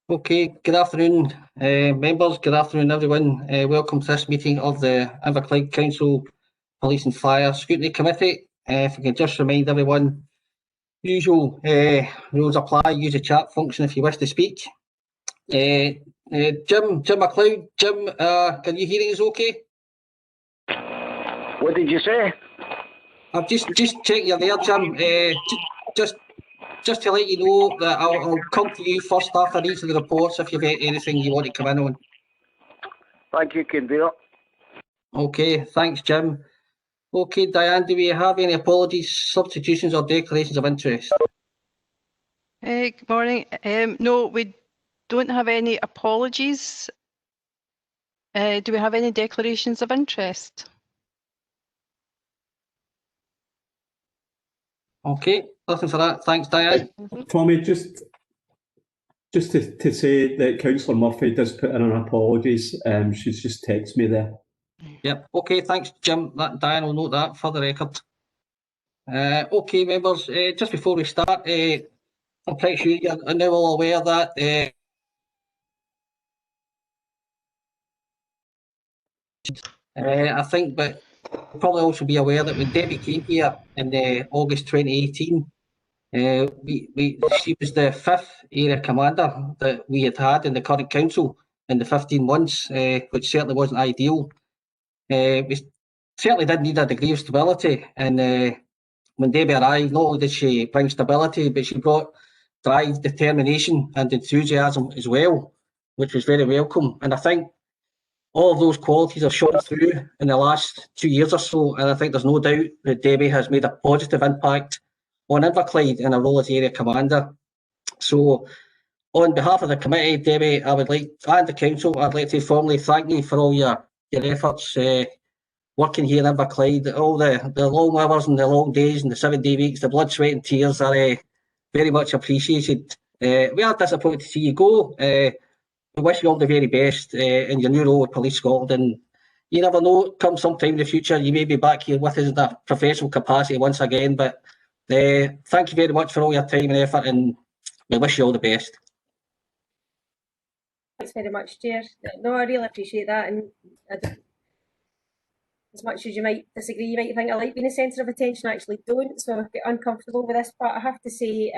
Okay, good afternoon, members. Good afternoon, everyone. Welcome to this meeting of the Inverclyde Council Police and Fire Scrutiny Committee. If I can just remind everyone, usual rules apply. Use the chat function if you wish to speak. Jim McLeod, Jim, can you hear us okay? What did you say? I've just checking you're there, Jim. Just to let you know that I'll come to you first after each of the reports if you've anything you want to come in on. Thank you, convener. Okay, thanks, Jim. Okay, Diane, do we have any apologies, substitutions or declarations of interest? Good morning. No, we don't have any apologies. Do we have any declarations of interest? Okay, nothing for that. Thanks, Diane. Tommy, just to say that Councillor Murphy does put in an apologies. She's just texted me there. Yep. Okay, thanks, Jim. Diane will note that for the record. Okay, members, just before we start, I'm pretty sure you're now all aware that I think, but you'll probably also be aware that when Debbie came here in August 2018, she was the 5th area commander that we had in the current council in the 15 months, which certainly wasn't ideal. We certainly did need a degree of stability, and when Debbie arrived, not only did she bring stability, but she brought drive, determination, and enthusiasm as well, which was very welcome. And I think all of those qualities have shone through in the last 2 years or so, and I think there's no doubt that Debbie has made a positive impact on Inverclyde in her role as area commander. So, on behalf of the committee, Debbie, I would like, and the council, I'd like to formally thank you for all your efforts working here in Inverclyde. All the long hours and the long days and the 7-day weeks, the blood, sweat and tears are very much appreciated. We are disappointed to see you go. We wish you all the very best in your new role with Police Scotland. And you never know, come sometime in the future, you may be back here with us in a professional capacity once again. But thank you very much for all your time and effort, and we wish you all the best. Thanks very much, Chair. No, I really appreciate that. And as much as you might disagree, you might think I like being a centre of attention, I actually don't. So I get uncomfortable with this. But I have to say,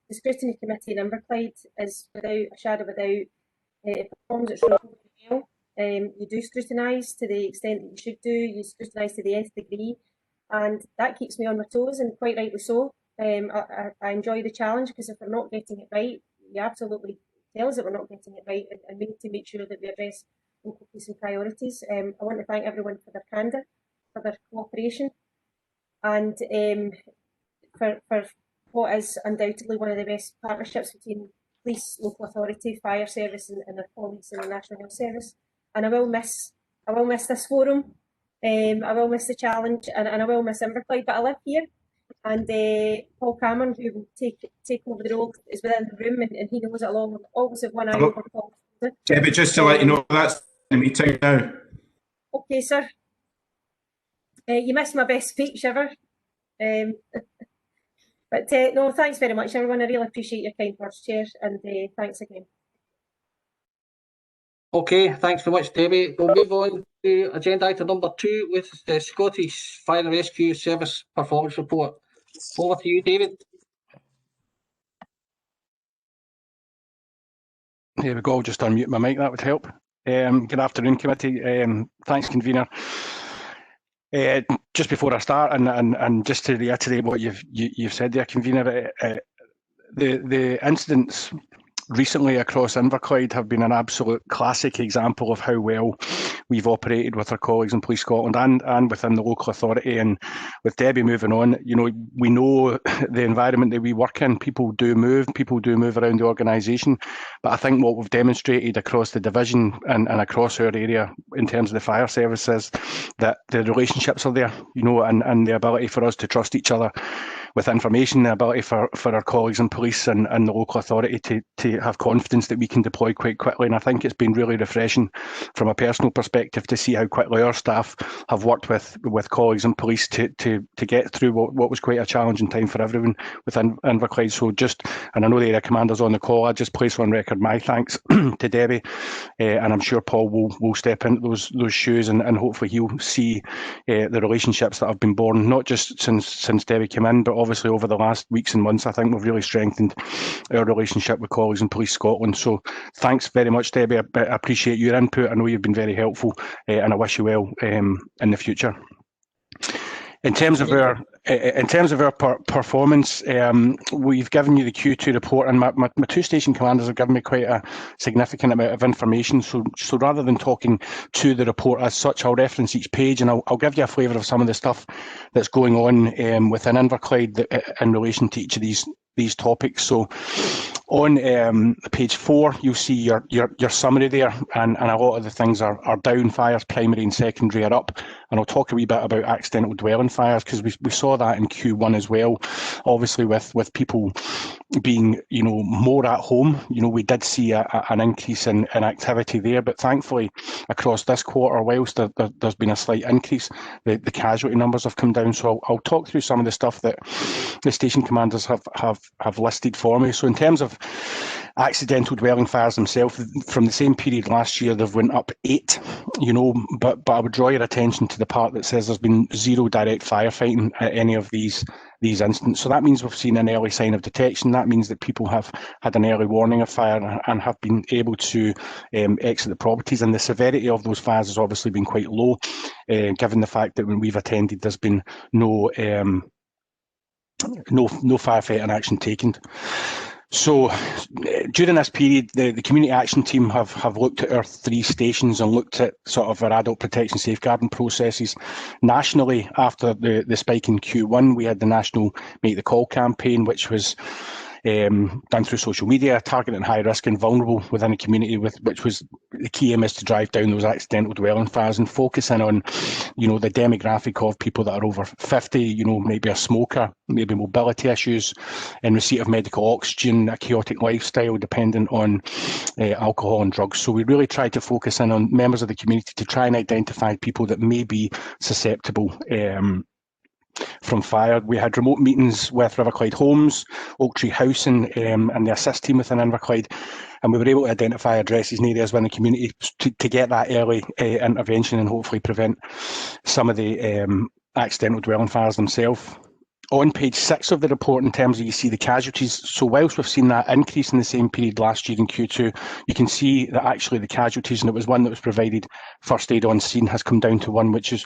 the Scrutiny Committee in Inverclyde is, without a shadow of a doubt, it performs its role well. You do scrutinise to the extent that you should do. You scrutinise to the nth degree, and that keeps me on my toes, and quite rightly so. I enjoy the challenge, because if we're not getting it right, you absolutely tell us that we're not getting it right, and we need to make sure that we address local police and priorities. I want to thank everyone for their candour, for their cooperation, and for what is undoubtedly one of the best partnerships between police, local authority, fire service, and their colleagues in the National Health Service. And I will miss this forum. I will miss the challenge, and I will miss Inverclyde. But I live here, and Paul Cameron, who will take over the role, is within the room, and he knows it along. Always have one eye over Paul. Yeah, but just to let you know, that's the meeting now. Okay, sir. You missed my best speech ever. But no, thanks very much, everyone. I really appreciate your kind words, Chair, and thanks again. Okay, thanks very much, Debbie. We'll move on to agenda item number 2 with the Scottish Fire and Rescue Service Performance Report. Over to you, David. Here we go, I'll just unmute my mic, that would help. Good afternoon, committee. Thanks, convener. Just before I start, and just to reiterate what you've said there, convener, the incidents recently across Inverclyde have been an absolute classic example of how well we've operated with our colleagues in Police Scotland and within the local authority. And with Debbie moving on, you know, we know the environment that we work in. People do move around the organisation. But I think what we've demonstrated across the division and across our area in terms of the fire services, that the relationships are there, you know, and the ability for us to trust each other. information, the ability for our colleagues in police and the local authority to have confidence that we can deploy quite quickly. And I think it's been really refreshing from a personal perspective to see how quickly our staff have worked with colleagues in police to get through what was quite a challenging time for everyone within Inverclyde. So and I know the area commander's on the call, I just place on record my thanks to Debbie, and I'm sure Paul will step into those shoes, and hopefully he'll see the relationships that have been born, not just since Debbie came in, but obviously over the last weeks and months. I think we've really strengthened our relationship with colleagues in Police Scotland. So thanks very much, Debbie. I appreciate your input. I know you've been very helpful, and I wish you well in the future. In terms of our performance, we've given you the Q2 report, and my two station commanders have given me quite a significant amount of information. So rather than talking to the report as such, I'll reference each page, and I'll give you a flavour of some of the stuff that's going on within Inverclyde in relation to each of these topics. So on page 4, you'll see your summary there, and a lot of the things are down. Fires, primary and secondary, are up. And I'll talk a wee bit about accidental dwelling fires, because we saw that in Q1 as well. Obviously, with people being more at home, we did see an increase in activity there. But thankfully, across this quarter, whilst there's been a slight increase, the casualty numbers have come down. So I'll talk through some of the stuff that the station commanders have listed for me. So in terms of accidental dwelling fires themselves, from the same period last year, they've went up 8, but I would draw your attention to the part that says there's been 0 direct firefighting at any of these incidents. So that means we've seen an early sign of detection. That means that people have had an early warning of fire and have been able to exit the properties. And the severity of those fires has obviously been quite low, given the fact that when we've attended, there's been no firefighting action taken. So during this period, the community action team have looked at our 3 stations and looked at sort of our adult protection safeguarding processes. Nationally, after the spike in Q1, we had the national Make the Call campaign, which was done through social media, targeting high risk and vulnerable within a community, which was the key aim is to drive down those accidental dwelling fires and focusing on, the demographic of people that are over 50, maybe a smoker, maybe mobility issues, in receipt of medical oxygen, a chaotic lifestyle dependent on alcohol and drugs. So we really tried to focus in on members of the community to try and identify people that may be susceptible from fire. We had remote meetings with Riverclyde Homes, Oak Tree Housing, and the assist team within Inverclyde, and we were able to identify addresses and areas within the community to get that early intervention and hopefully prevent some of the accidental dwelling fires themselves. On page 6 of the report, in terms of you see the casualties, so whilst we've seen that increase in the same period last year in Q2, you can see that actually the casualties, and it was one that was provided first aid on scene, has come down to 1, which is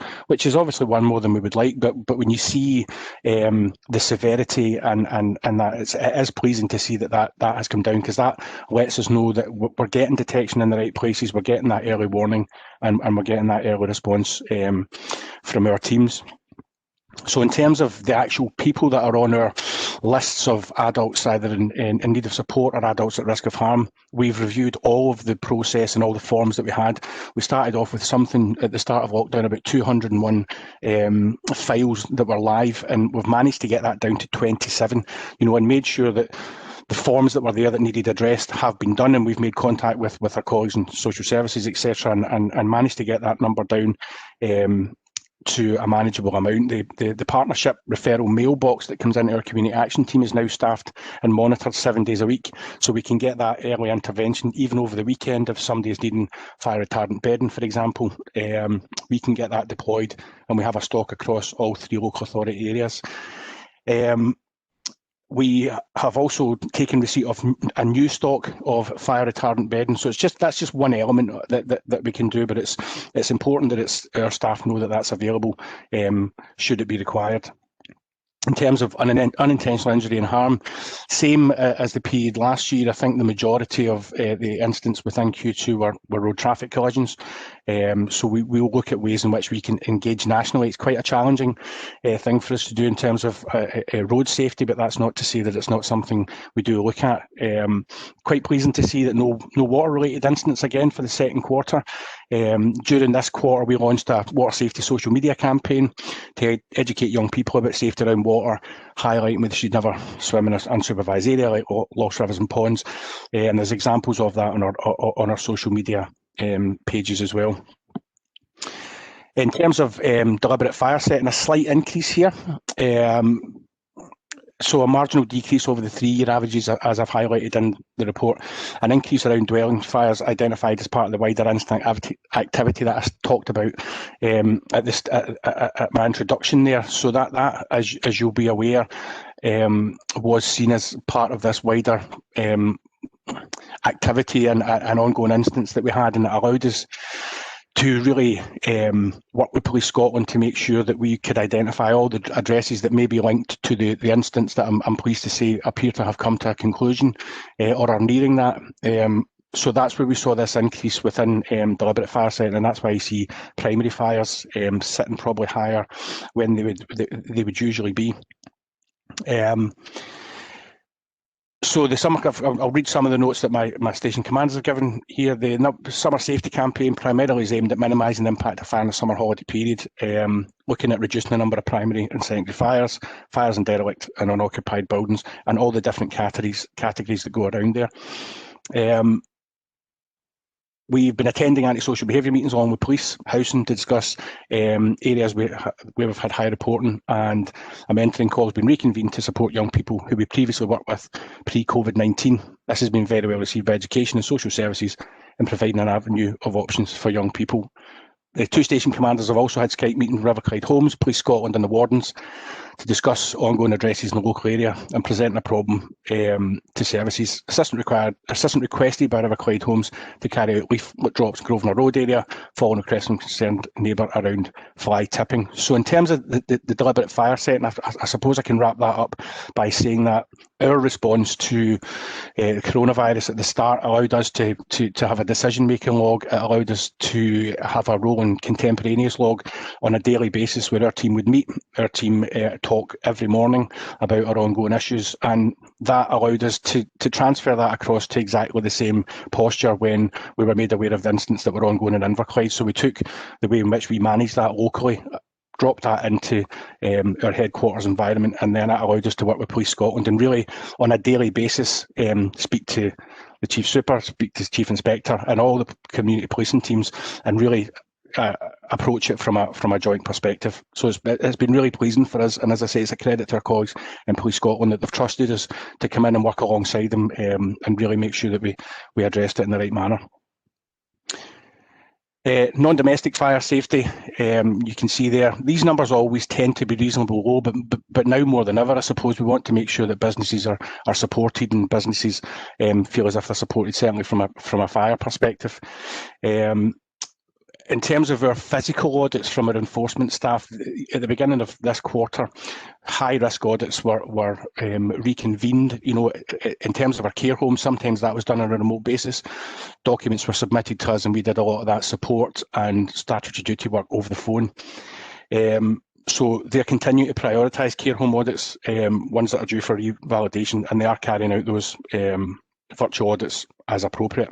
obviously one more than we would like. But when you see the severity and that, it is pleasing to see that has come down, because that lets us know that we're getting detection in the right places, we're getting that early warning, and we're getting that early response from our teams. So in terms of the actual people that are on our lists of adults either in need of support or adults at risk of harm, we've reviewed all of the process and all the forms that we had. We started off with something at the start of lockdown, about 201 files that were live, and we've managed to get that down to 27, and made sure that the forms that were there that needed addressed have been done, and we've made contact with our colleagues in social services, etc., and managed to get that number down to a manageable amount. The partnership referral mailbox that comes into our community action team is now staffed and monitored 7 days a week, so we can get that early intervention even over the weekend. If somebody is needing fire retardant bedding, for example, we can get that deployed, and we have a stock across all 3 local authority areas. We have also taken receipt of a new stock of fire retardant bedding. So that's just one element that we can do, but it's important that our staff know that that's available should it be required. In terms of unintentional injury and harm, same as the period last year. I think the majority of the incidents within Q2 were road traffic collisions. So we will look at ways in which we can engage nationally. It's quite a challenging thing for us to do in terms of road safety, but that's not to say that it's not something we do look at. Quite pleasing to see that no water-related incidents again for the second quarter. During this quarter, we launched a water safety social media campaign to educate young people about safety around water, highlighting that they should never swim in an unsupervised area like lost rivers and ponds. And there's examples of that on our social media pages as well. In terms of deliberate fire setting, a slight increase here. So a marginal decrease over the 3-year averages, as I've highlighted in the report, an increase around dwelling fires identified as part of the wider incident activity that I talked about at my introduction there. So that as you'll be aware, was seen as part of this wider activity and ongoing incidents that we had, and it allowed us to really work with Police Scotland to make sure that we could identify all the addresses that may be linked to the incidents that I'm pleased to say appear to have come to a conclusion or are nearing that. So that's where we saw this increase within deliberate fire setting, and that's why you see primary fires sitting probably higher when they would usually be. So the summer, I'll read some of the notes that my station commanders have given here. The summer safety campaign primarily is aimed at minimising the impact of fire in the summer holiday period, looking at reducing the number of primary and secondary fires, fires in derelict and unoccupied buildings, and all the different categories that go around there. We've been attending antisocial behaviour meetings along with police, housing to discuss areas where we've had high reporting, and a mentoring call has been reconvened to support young people who we previously worked with pre-COVID-19. This has been very well received by education and social services in providing an avenue of options for young people. The 2 station commanders have also had Skype meetings with Riverclyde Homes, Police Scotland and the wardens to discuss ongoing addresses in the local area and presenting a problem to services. Assistant requested by Riverclyde Homes to carry out leaflet drops in Grosvenor Road area, following requests from concerned neighbour around fly tipping. So in terms of the deliberate fire setting, I suppose I can wrap that up by saying that our response to the coronavirus at the start allowed us to have a decision-making log. It allowed us to have a rolling contemporaneous log on a daily basis where our team would meet. Our team talk every morning about our ongoing issues, and that allowed us to transfer that across to exactly the same posture when we were made aware of the incidents that were ongoing in Inverclyde. So we took the way in which we managed that locally, dropped that into our headquarters environment, and then it allowed us to work with Police Scotland and really on a daily basis speak to the Chief Super, speak to the Chief Inspector and all the community policing teams, and really approach it from a joint perspective. So it's been really pleasing for us, and as I say, it's a credit to our colleagues in Police Scotland that they've trusted us to come in and work alongside them and really make sure that we addressed it in the right manner. Non-domestic fire safety, you can see there, these numbers always tend to be reasonably low, but now more than ever, I suppose we want to make sure that businesses are supported, and businesses feel as if they're supported, certainly from a fire perspective. In terms of our physical audits from our enforcement staff, at the beginning of this quarter, high-risk audits were reconvened. You know, in terms of our care homes, sometimes that was done on a remote basis. Documents were submitted to us, and we did a lot of that support and statutory duty work over the phone. So they're continuing to prioritise care home audits, ones that are due for revalidation, and they are carrying out those virtual audits as appropriate.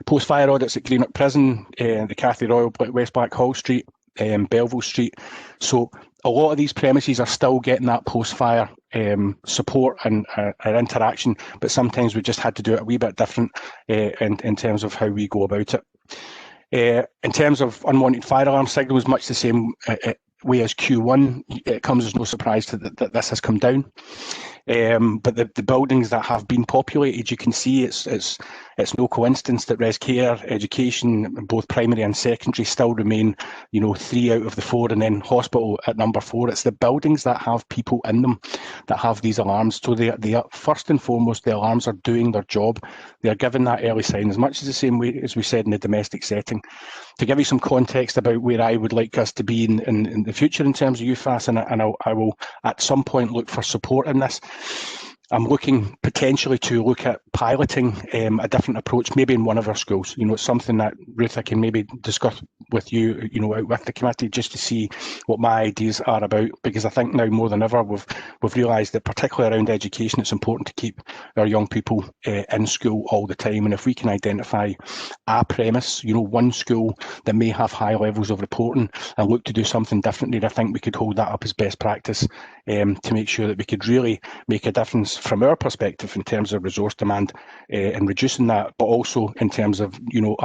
Post-fire audits at Greenock Prison, the Cathay Royal, West Blackhall Street, Belleville Street. So a lot of these premises are still getting that post-fire support and interaction, but sometimes we just had to do it a wee bit different in terms of how we go about it. In terms of unwanted fire alarm signals, much the same way as Q1, it comes as no surprise that this has come down. But the buildings that have been populated, you can see it's no coincidence that res care, education, both primary and secondary, still remain, 3 out of the 4, and then hospital at number 4. It's the buildings that have people in them that have these alarms. So they are, first and foremost, the alarms are doing their job. They are giving that early sign, as much as the same way as we said in the domestic setting. To give you some context about where I would like us to be in the future in terms of UFAS, and I will at some point look for support in this. I'm looking potentially to look at piloting a different approach, maybe in one of our schools. You know, it's something that, Ruth, I can maybe discuss with you, you know, out with the committee, just to see what my ideas are about, because I think now more than ever we've realised that, particularly around education, it's important to keep our young people in school all the time. And if we can identify a premise, you know, one school that may have high levels of reporting and look to do something differently, I think we could hold that up as best practice to make sure that we could really make a difference from our perspective in terms of resource demand and reducing that, but also in terms of, you know,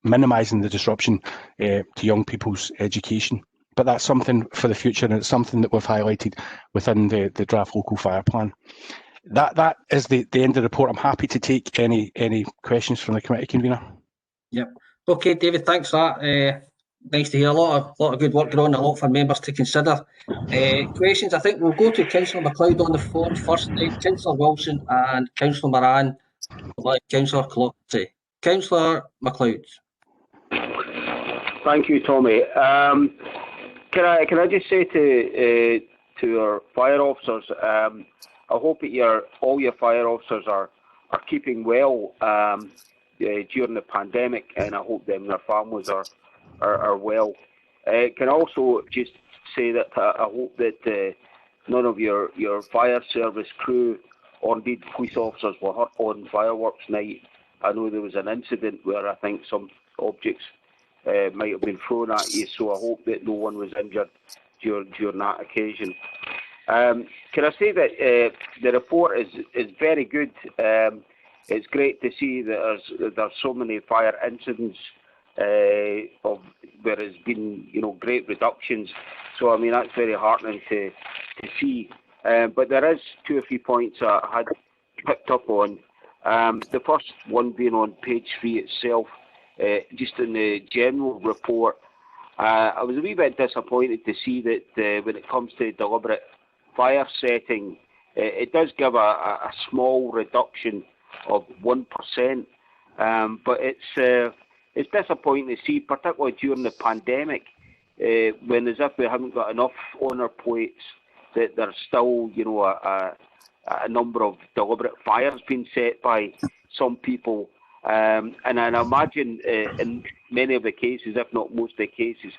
minimising the disruption to young people's education. But that's something for the future, and it's something that we've highlighted within the draft local fire plan. That is the end of the report. I'm happy to take any questions from the committee convener. Yep. Okay, David, thanks for that. Nice to hear a lot of good work going on, a lot for members to consider. Questions, I think we'll go to Councillor MacLeod on the phone first, Councillor Wilson and Councillor Moran, Councillor Clotty. Councillor MacLeod. Thank you, Tommy. Can I just say to our fire officers, I hope that all your fire officers are keeping well during the pandemic, and I hope them and their families are well. Can also just say that I hope that none of your fire service crew or indeed police officers were hurt on fireworks night. I know there was an incident where I think some objects might have been thrown at you, so I hope that no one was injured during that occasion. Can I say that the report is very good. It's great to see that there's so many fire incidents where there's been, you know, great reductions. So I mean, that's very heartening to see. But there is 2 or 3 points I had picked up on. The first one being on page 3 itself, just in the general report. I was a wee bit disappointed to see that when it comes to deliberate fire setting, it does give a small reduction of 1%, but it's disappointing to see, particularly during the pandemic, when as if we haven't got enough honour plates, that there's still, you know, a number of deliberate fires being set by some people, and I imagine in many of the cases, if not most of the cases,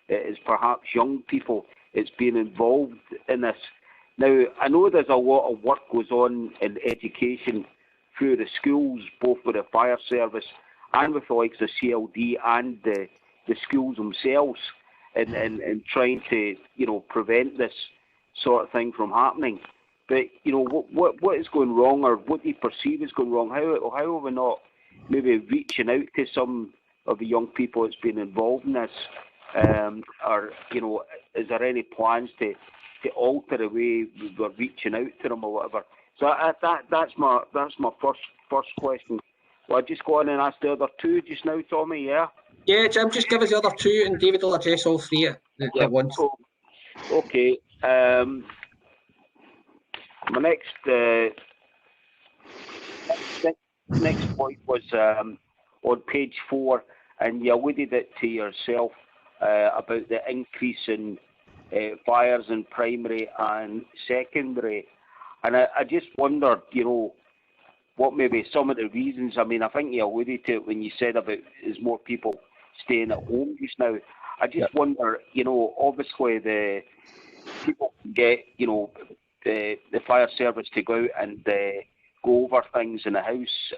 it's perhaps young people that's being involved in this. Now, I know there's a lot of work goes on in education through the schools, both with the fire service and with the likes of CLD and the schools themselves, and trying to, you know, prevent this sort of thing from happening. But, you know, what is going wrong, or what do you perceive is going wrong? How are we not maybe reaching out to some of the young people that's been involved in this? Or, you know, is there any plans to alter the way we're reaching out to them or whatever? So that's my first question. Well, I just go on and ask the other 2 just now, Tommy. Yeah. Yeah, Jim, just give us the other 2, and David will address all 3 at once. So, okay. My next point was on page 4, and you alluded it to yourself about the increase in fires in primary and secondary. And I just wondered, you know, what maybe some of the reasons. I mean, I think you alluded to it when you said about there's more people staying at home just now. I just wonder, you know, obviously the people can get, you know, the fire service to go out and go over things in the house,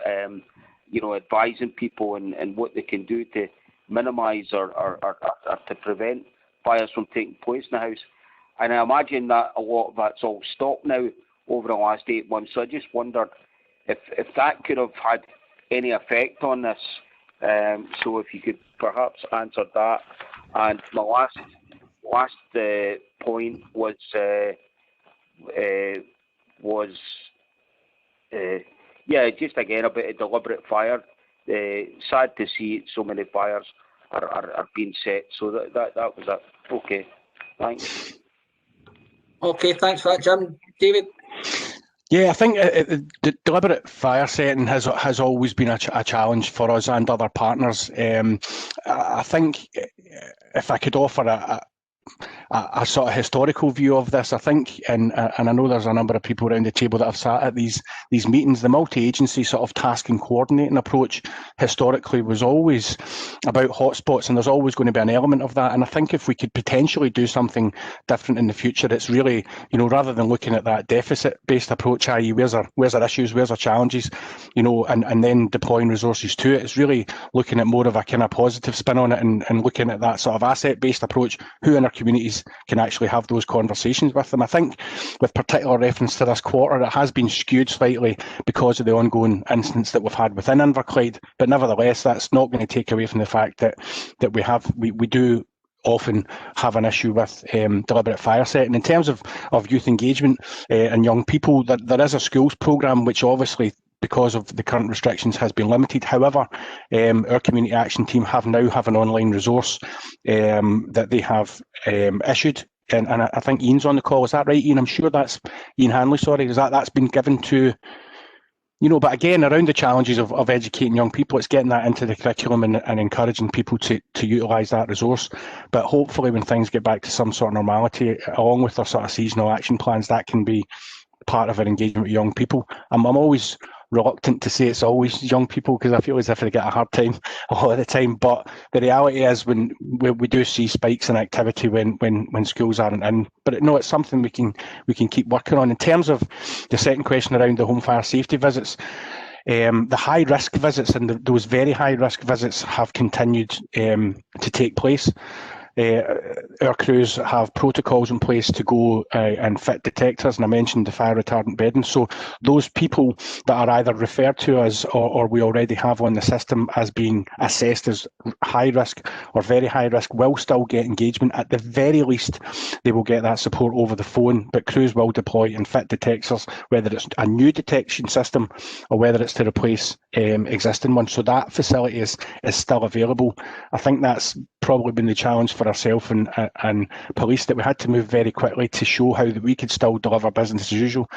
you know, advising people and what they can do to minimise or to prevent fires from taking place in the house. And I imagine that a lot of that's all stopped now over the last 8 months. So I just wondered if that could have had any effect on this. So if you could perhaps answer that. And my last point was just again about a deliberate fire. Sad to see so many fires are being set. So that was it. Okay, thanks. Okay, thanks for that, Jim. David? Yeah, I think the deliberate fire setting has always been a challenge for us and other partners. I think if I could offer a sort of historical view of this. I think, and I know there's a number of people around the table that have sat at these meetings. The multi-agency sort of task and coordinating approach historically was always about hotspots, and there's always going to be an element of that. And I think if we could potentially do something different in the future, it's really, rather than looking at that deficit-based approach, i.e. where's our issues, where's our challenges, and then deploying resources to it, it's really looking at more of a kind of positive spin on it, and looking at that sort of asset-based approach, who in our communities can actually have those conversations with them. I think with particular reference to this quarter, it has been skewed slightly because of the ongoing incidents that we've had within Inverclyde, but nevertheless, that's not going to take away from the fact that we do often have an issue with deliberate fire setting. In terms of youth engagement and young people, there is a schools programme which obviously, because of the current restrictions, has been limited. However, our community action team now have an online resource that they have issued. And I think Ian's on the call. Is that right, Ian? I'm sure that's Ian Hanley, sorry. Is that's been given to, but again, around the challenges of educating young people, it's getting that into the curriculum and encouraging people to utilise that resource. But hopefully when things get back to some sort of normality, along with our sort of seasonal action plans, that can be part of our engagement with young people. I'm always reluctant to say it's always young people, because I feel as if they get a hard time a lot of the time, but the reality is when we do see spikes in activity when schools aren't in. But no, it's something we can keep working on. In terms of the second question around the home fire safety visits, the high risk visits and those very high risk visits have continued to take place. Our crews have protocols in place to go and fit detectors, and I mentioned the fire retardant bedding. So those people that are either referred to us or we already have on the system as being assessed as high risk or very high risk will still get engagement. At the very least, they will get that support over the phone, but crews will deploy and fit detectors, whether it's a new detection system or whether it's to replace existing ones. So that facility is still available. I think that's probably been the challenge for ourselves and police, that we had to move very quickly to show how that we could still deliver business as usual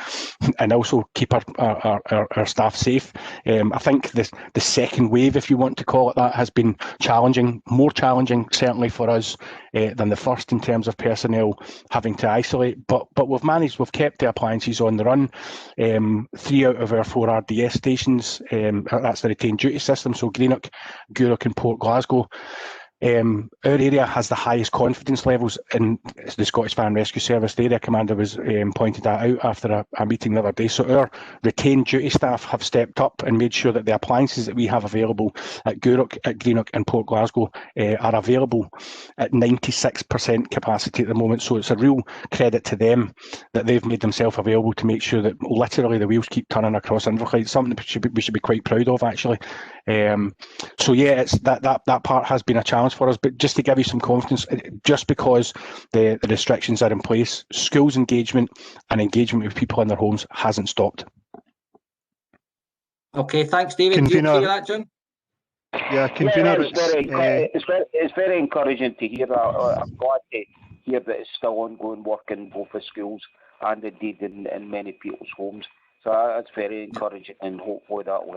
and also keep our staff safe. I think the second wave, if you want to call it that, has been challenging, more challenging certainly for us than the first in terms of personnel having to isolate. But we've kept the appliances on the run. 3 out of our 4 RDS stations, that's the retained duty system, so Greenock, Gourock and Port Glasgow. Our area has the highest confidence levels in the Scottish Fire and Rescue Service. The area commander was pointed that out after a meeting the other day. So our retained duty staff have stepped up and made sure that the appliances that we have available at Gourock, at Greenock and Port Glasgow are available at 96% capacity at the moment. So it's a real credit to them that they've made themselves available to make sure that literally the wheels keep turning across Inverclyde. It's something that we should be quite proud of, actually. So yeah, it's that part has been a challenge for us, but just to give you some confidence, just because the restrictions are in place, schools engagement and engagement with people in their homes hasn't stopped. Okay, thanks, David. Do you hear that, Jim? Yeah, convener. It's very encouraging to hear that. I'm glad to hear that it's still ongoing work in both the schools and indeed in many people's homes. So that's very encouraging, and hopefully that will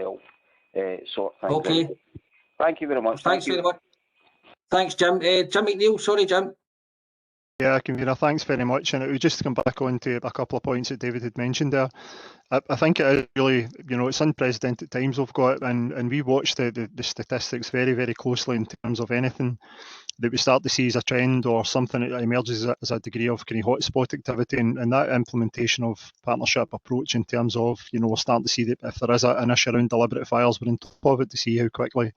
help sort things out. Okay. Thank you very much. Thanks very much. Thanks, Jim. Jim McNeil, sorry, Jim. Yeah, convener, thanks very much. And it was just to come back on to a couple of points that David had mentioned there. I think it is really, it's unprecedented times we've got, and we watch the statistics very, very closely in terms of anything that we start to see as a trend or something that emerges as a degree of kind of hotspot activity, and that implementation of partnership approach in terms of, we're starting to see that if there is an issue around deliberate fires, we're on top of it to see how quickly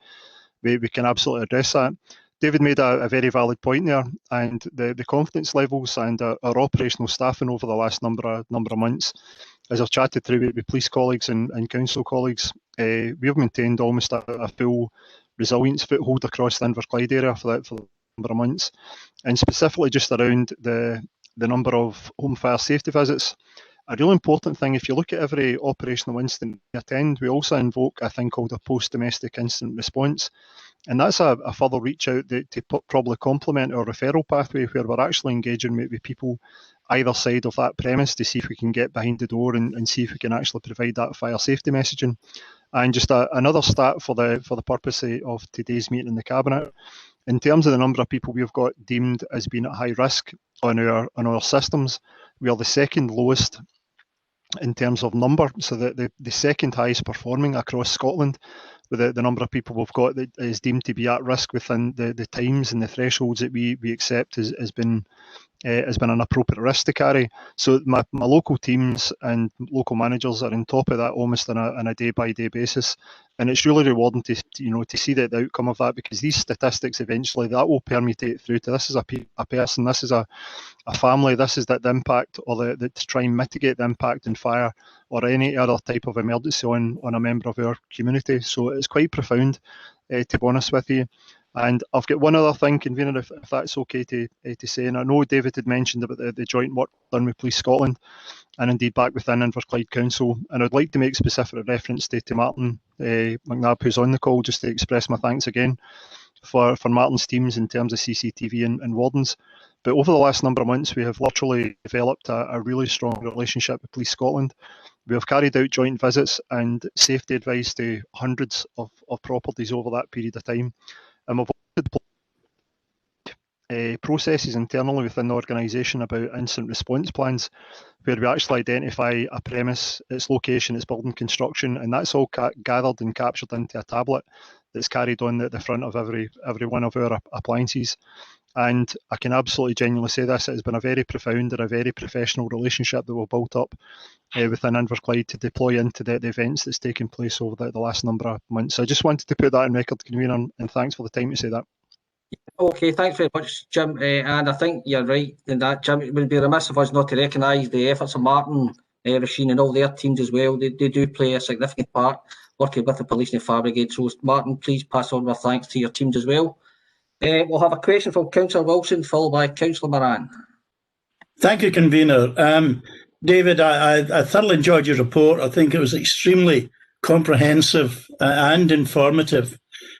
we can absolutely address that. David made a very valid point there, and the confidence levels and our operational staffing over the last number of months, as I've chatted through with police colleagues and council colleagues, we have maintained almost a full resilience foothold across the Inverclyde area for a number of months, and specifically just around the number of home fire safety visits. A really important thing, if you look at every operational incident we attend, we also invoke a thing called a post-domestic incident response. And that's a further reach out to probably complement our referral pathway, where we're actually engaging with people either side of that premise to see if we can get behind the door and see if we can actually provide that fire safety messaging. And just another stat for the purpose of today's meeting in the Cabinet, In terms of the number of people we've got deemed as being at high risk on our systems, we are the second lowest in terms of number, so the second highest performing across Scotland, with the number of people we've got that is deemed to be at risk within the times and the thresholds that we accept has been an appropriate risk to carry. So my local teams and local managers are on top of that almost on a day-by-day basis, and it's really rewarding to see the outcome of that, because these statistics eventually that will permutate through to this is a person, this is a family, this is the impact, or to try and mitigate the impact in fire or any other type of emergency on a member of our community. So it's quite profound, to be honest with you. And I've got one other thing, convener, if that's okay to say. And I know David had mentioned about the joint work done with Police Scotland, and indeed back within Inverclyde Council. And I'd like to make specific reference to Martin McNabb, who's on the call, just to express my thanks again for Martin's teams in terms of CCTV and wardens. But over the last number of months, we have literally developed a really strong relationship with Police Scotland. We have carried out joint visits and safety advice to hundreds of properties over that period of time. And we've processes internally within the organisation about incident response plans, where we actually identify a premise, its location, its building construction, and that's all gathered and captured into a tablet that's carried on the front of every one of our appliances. And I can absolutely genuinely say this, it has been a very profound and a very professional relationship that we've built up within Inverclyde to deploy into the events that's taken place over the last number of months. So I just wanted to put that on record, convener, and thanks for the time to say that. Okay, thanks very much, Jim. And I think you're right in that, Jim. It would be remiss of us not to recognise the efforts of Martin, Rasheen and all their teams as well. They do play a significant part working with the police and the fire brigade. So, Martin, please pass on our thanks to your teams as well. We'll have a question from Councillor Wilson, followed by Councillor Moran. Thank you, convener. David, I thoroughly enjoyed your report. I think it was extremely comprehensive and informative.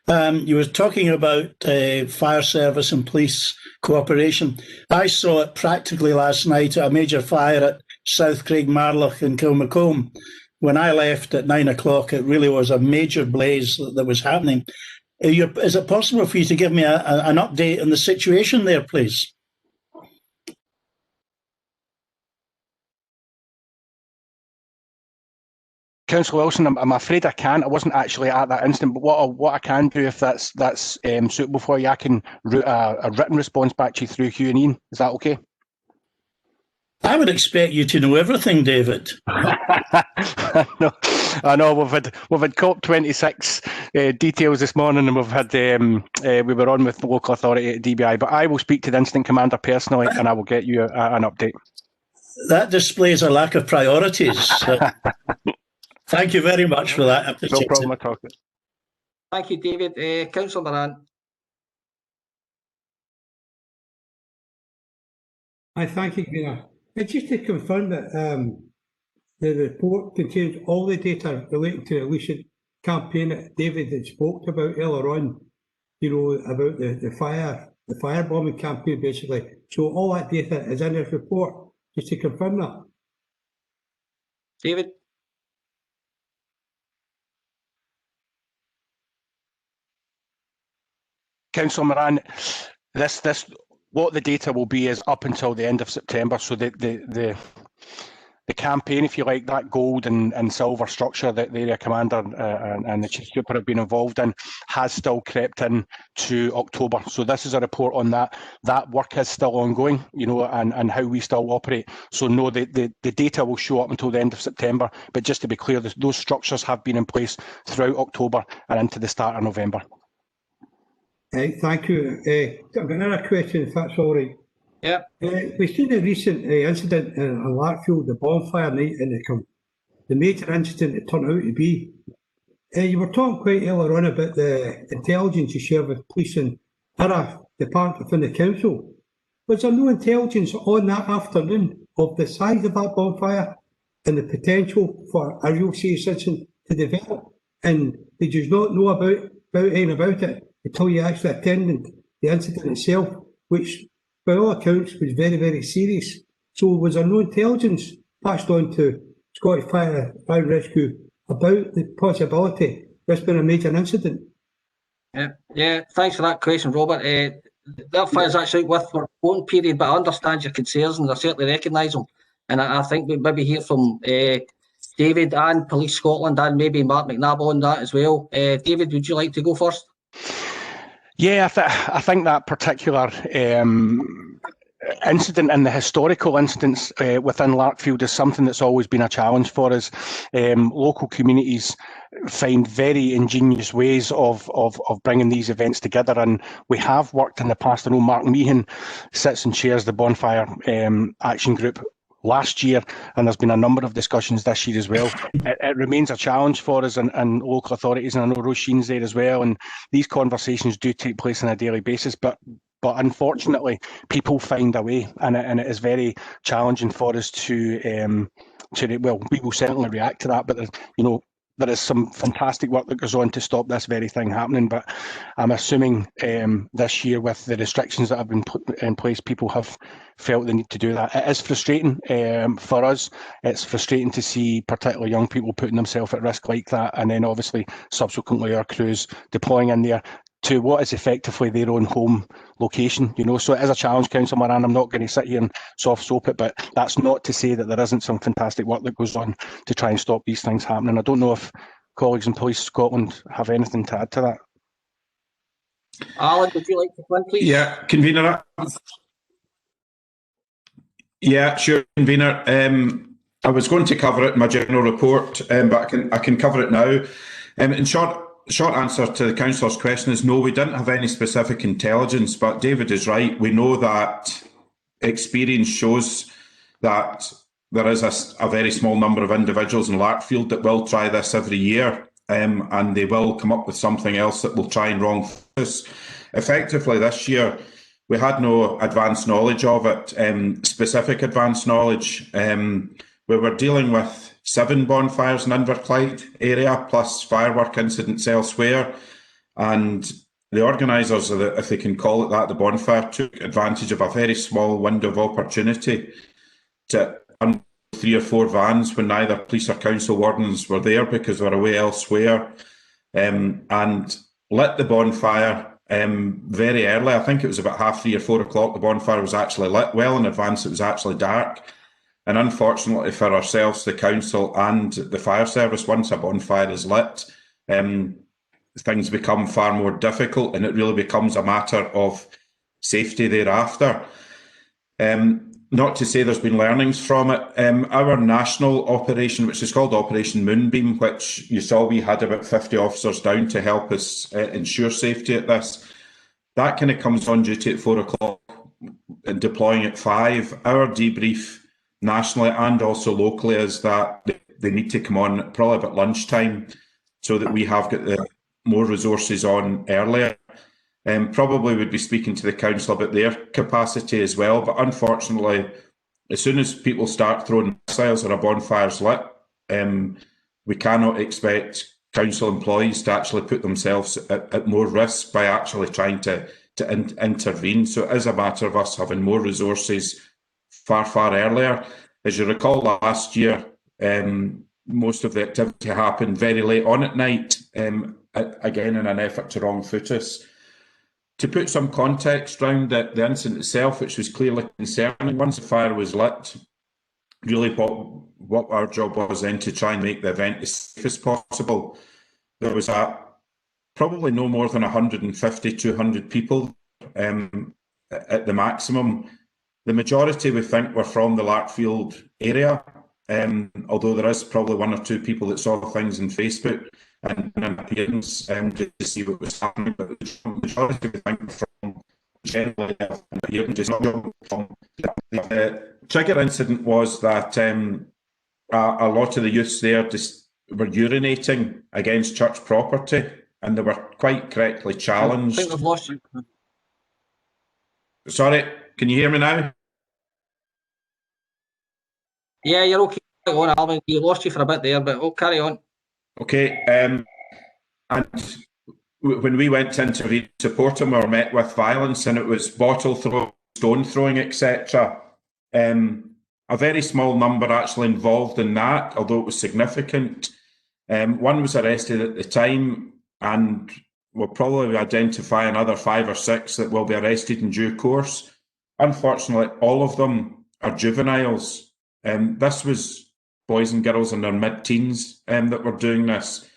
You were talking about fire service and police cooperation. I saw it practically last night at a major fire at South Craig Marloch in Kilmacombe. When I left at 9 o'clock, it really was a major blaze that was happening. Is it possible for you to give me an update on the situation there, please? Councillor Wilson, I'm afraid I can't. I wasn't actually at that incident, but what I can do, if that's suitable for you, I can route a written response back to you through Hugh and Ian. Is that okay? I would expect you to know everything, David. I know we've had COP26 details this morning, and we've had we were on with the local authority at DBI. But I will speak to the incident commander personally, and I will get you an update. That displays a lack of priorities. Thank you very much for that. No problem at all. Thank you, David. Councillor Moran. I thank you, Greener. Just to confirm that the report contains all the data relating to the recent campaign that David had spoke about earlier on, about the firebombing campaign, basically. So all that data is in this report, just to confirm that. David? Councillor Moran, this what the data will be is up until the end of September. So the campaign, if you like, that gold and silver structure that the area commander and the chief super have been involved in has still crept in to October. So this is a report on that. That work is still ongoing, and how we still operate. So no, the data will show up until the end of September. But just to be clear, those structures have been in place throughout October and into the start of November. Thank you. I've got another question, if that's all right. Yeah. We've seen a recent incident in Larkfield, the bonfire night, and the major incident it turned out to be. You were talking quite earlier on about the intelligence you share with police and other departments within the council. Was there no intelligence on that afternoon of the size of that bonfire and the potential for a real serious incident to develop? And did you not know about it until you actually attended the incident itself, which by all accounts was very, very serious? So was there no intelligence passed on to Scottish Fire, Rescue about the possibility of this being a major incident? Yeah, thanks for that question, Robert. That fires actually with our own period, but I understand your concerns and I certainly recognise them. And I think we maybe hear from David and Police Scotland and maybe Mark McNabb on that as well. David, would you like to go first? Yeah, I think that particular incident and the historical incidents within Larkfield is something that's always been a challenge for us. Local communities find very ingenious ways of bringing these events together, and we have worked in the past. I know Mark Meehan sits and chairs the Bonfire Action Group last year, and there's been a number of discussions this year as well. It remains a challenge for us and local authorities, and I know Roisin's there as well, and these conversations do take place on a daily basis, but unfortunately, people find a way, and it is very challenging for us to well, we will certainly react to that, but there is some fantastic work that goes on to stop this very thing happening. But I'm assuming this year, with the restrictions that have been put in place, people have felt the need to do that. It is frustrating for us. It's frustrating to see particularly young people putting themselves at risk like that, and then obviously subsequently our crews deploying in there to what is effectively their own home location, So it is a challenge, Councillor Moran. I'm not going to sit here and soft soap it, but that's not to say that there isn't some fantastic work that goes on to try and stop these things happening. I don't know if colleagues in Police Scotland have anything to add to that. Alan, would you like to come in, please? Yeah, convener. Yeah, sure, convener. I was going to cover it in my general report, but I can cover it now. In short answer to the councillor's question is no, we didn't have any specific intelligence, but David is right. We know that experience shows that there is a very small number of individuals in Larkfield that will try this every year, and they will come up with something else that will try and wrong focus. Effectively, this year, we had no advanced knowledge of it, specific advanced knowledge. We were dealing with 7 bonfires in Inverclyde area, plus firework incidents elsewhere. And the organisers, if they can call it that, the bonfire, took advantage of a very small window of opportunity to run 3 or 4 vans when neither police or council wardens were there because they were away elsewhere, and lit the bonfire very early. I think it was about 3:30 or 4 o'clock. The bonfire was actually lit well in advance. It was actually dark. And unfortunately for ourselves, the council and the fire service, once a bonfire is lit, things become far more difficult, and it really becomes a matter of safety thereafter. Not to say there's been learnings from it. Our national operation, which is called Operation Moonbeam, which you saw we had about 50 officers down to help us ensure safety at this, that kind of comes on duty at 4 o'clock and deploying at 5. Our debrief nationally and also locally is that they need to come on probably about lunchtime so that we have got the more resources on earlier. Probably would be speaking to the council about their capacity as well, but unfortunately, as soon as people start throwing missiles or a bonfire's lit, we cannot expect council employees to actually put themselves at more risk by actually trying to intervene. So it is a matter of us having more resources far earlier. As you recall, last year, most of the activity happened very late on at night, again in an effort to wrong foot us. To put some context around the incident itself, which was clearly concerning, once the fire was lit, really what our job was then to try and make the event as safe as possible. There was probably no more than 150, 200 people at the maximum. The majority, we think, were from the Larkfield area, although there is probably 1 or 2 people that saw things on Facebook and an appearance to see what was happening. But the majority, we think, were from generally an appearance. The trigger incident was that a lot of the youths there just were urinating against church property, and they were quite correctly challenged. I think we've lost you. Sorry, can you hear me now? Yeah, you're okay. On, Alvin. We lost you for a bit there, but we'll carry on. Okay. And when we went to intervene to support them, we were met with violence, and it was bottle throwing, stone throwing, etc. A very small number actually involved in that, although it was significant. One was arrested at the time, and we'll probably identify another 5 or 6 that will be arrested in due course. Unfortunately, all of them are juveniles. This was boys and girls in their mid-teens that were doing this.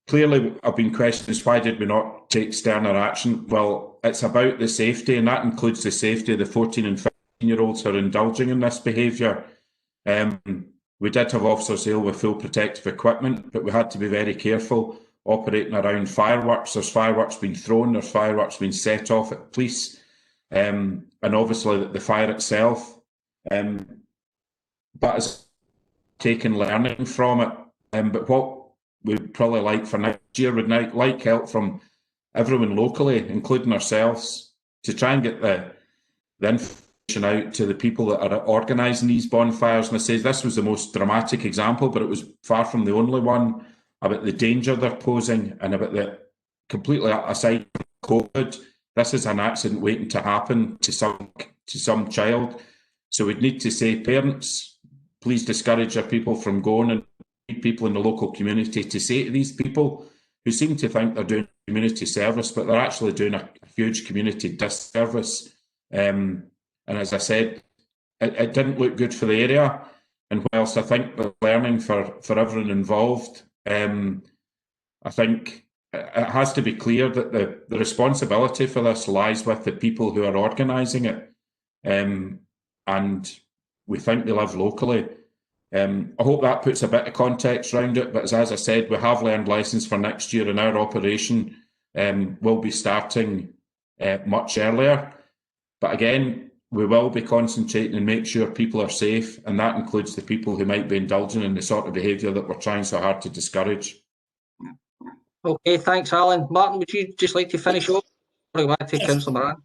Clearly, I've been questioned, why did we not take sterner action? Well, it's about the safety, and that includes the safety of the 14 and 15-year-olds who are indulging in this behaviour. We did have officers there with full protective equipment, but we had to be very careful operating around fireworks. There's fireworks being thrown, there's fireworks being set off at police, and obviously the fire itself. But it's taken learning from it. But what we'd probably like for next year would like help from everyone locally, including ourselves, to try and get the information out to the people that are organising these bonfires. And I say this was the most dramatic example, but it was far from the only one, about the danger they're posing and about the completely aside from COVID. This is an accident waiting to happen to some child. So we'd need to say, parents, please discourage your people from going, and need people in the local community to say to these people who seem to think they're doing community service, but they're actually doing a huge community disservice. And as I said, it didn't look good for the area. And whilst I think the learning for everyone involved, I think it has to be clear that the responsibility for this lies with the people who are organising it. And we think they live locally. I hope that puts a bit of context around it, but as I said, we have learned lessons for next year, and our operation will be starting much earlier. But again, we will be concentrating and make sure people are safe, and that includes the people who might be indulging in the sort of behaviour that we're trying so hard to discourage. Okay, thanks, Alan. Martin, would you just like to finish off? Or go back to Councillor Moran?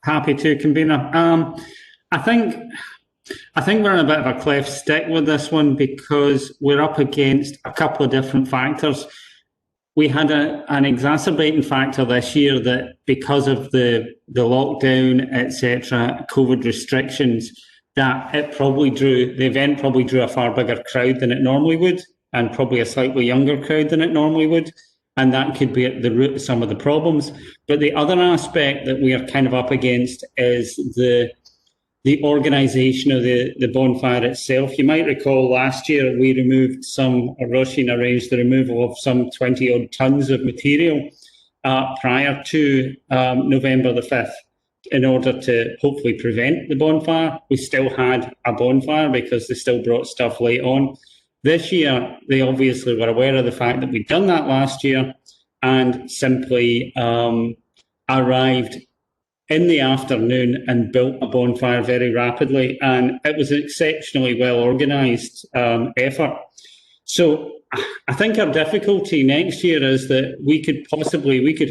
Happy to, convener. I think we're in a bit of a cleft stick with this one, because we're up against a couple of different factors. We had an exacerbating factor this year that, because of the lockdown, etc., COVID restrictions, that the event probably drew a far bigger crowd than it normally would, and probably a slightly younger crowd than it normally would. And that could be at the root of some of the problems. But the other aspect that we are kind of up against is the organisation of the bonfire itself. You might recall last year we Roisin arranged the removal of some 20 odd tonnes of material prior to November the 5th in order to hopefully prevent the bonfire. We still had a bonfire because they still brought stuff late on. This year, they obviously were aware of the fact that we'd done that last year and simply arrived in the afternoon and built a bonfire very rapidly, and it was an exceptionally well organised effort. So I think our difficulty next year is that we could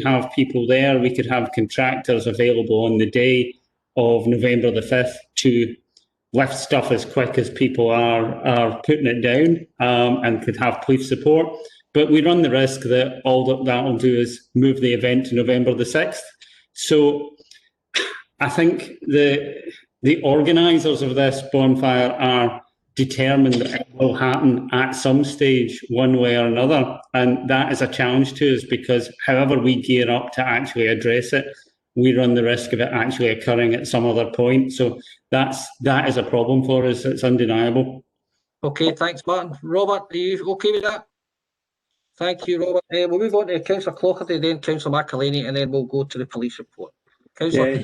have people there, we could have contractors available on the day of November the 5th to lift stuff as quick as people are putting it down, and could have police support. But we run the risk that all that will do is move the event to November the 6th. So I think the organisers of this bonfire are determined that it will happen at some stage, one way or another. And that is a challenge to us, because however we gear up to actually address it, we run the risk of it actually occurring at some other point. So that is a problem for us. It's undeniable. Okay, thanks, Martin. Robert, are you okay with that? Thank you, Robert. We'll move on to Councillor Clougherty, then Councillor McElhaney, and then we'll go to the police report. Councillor.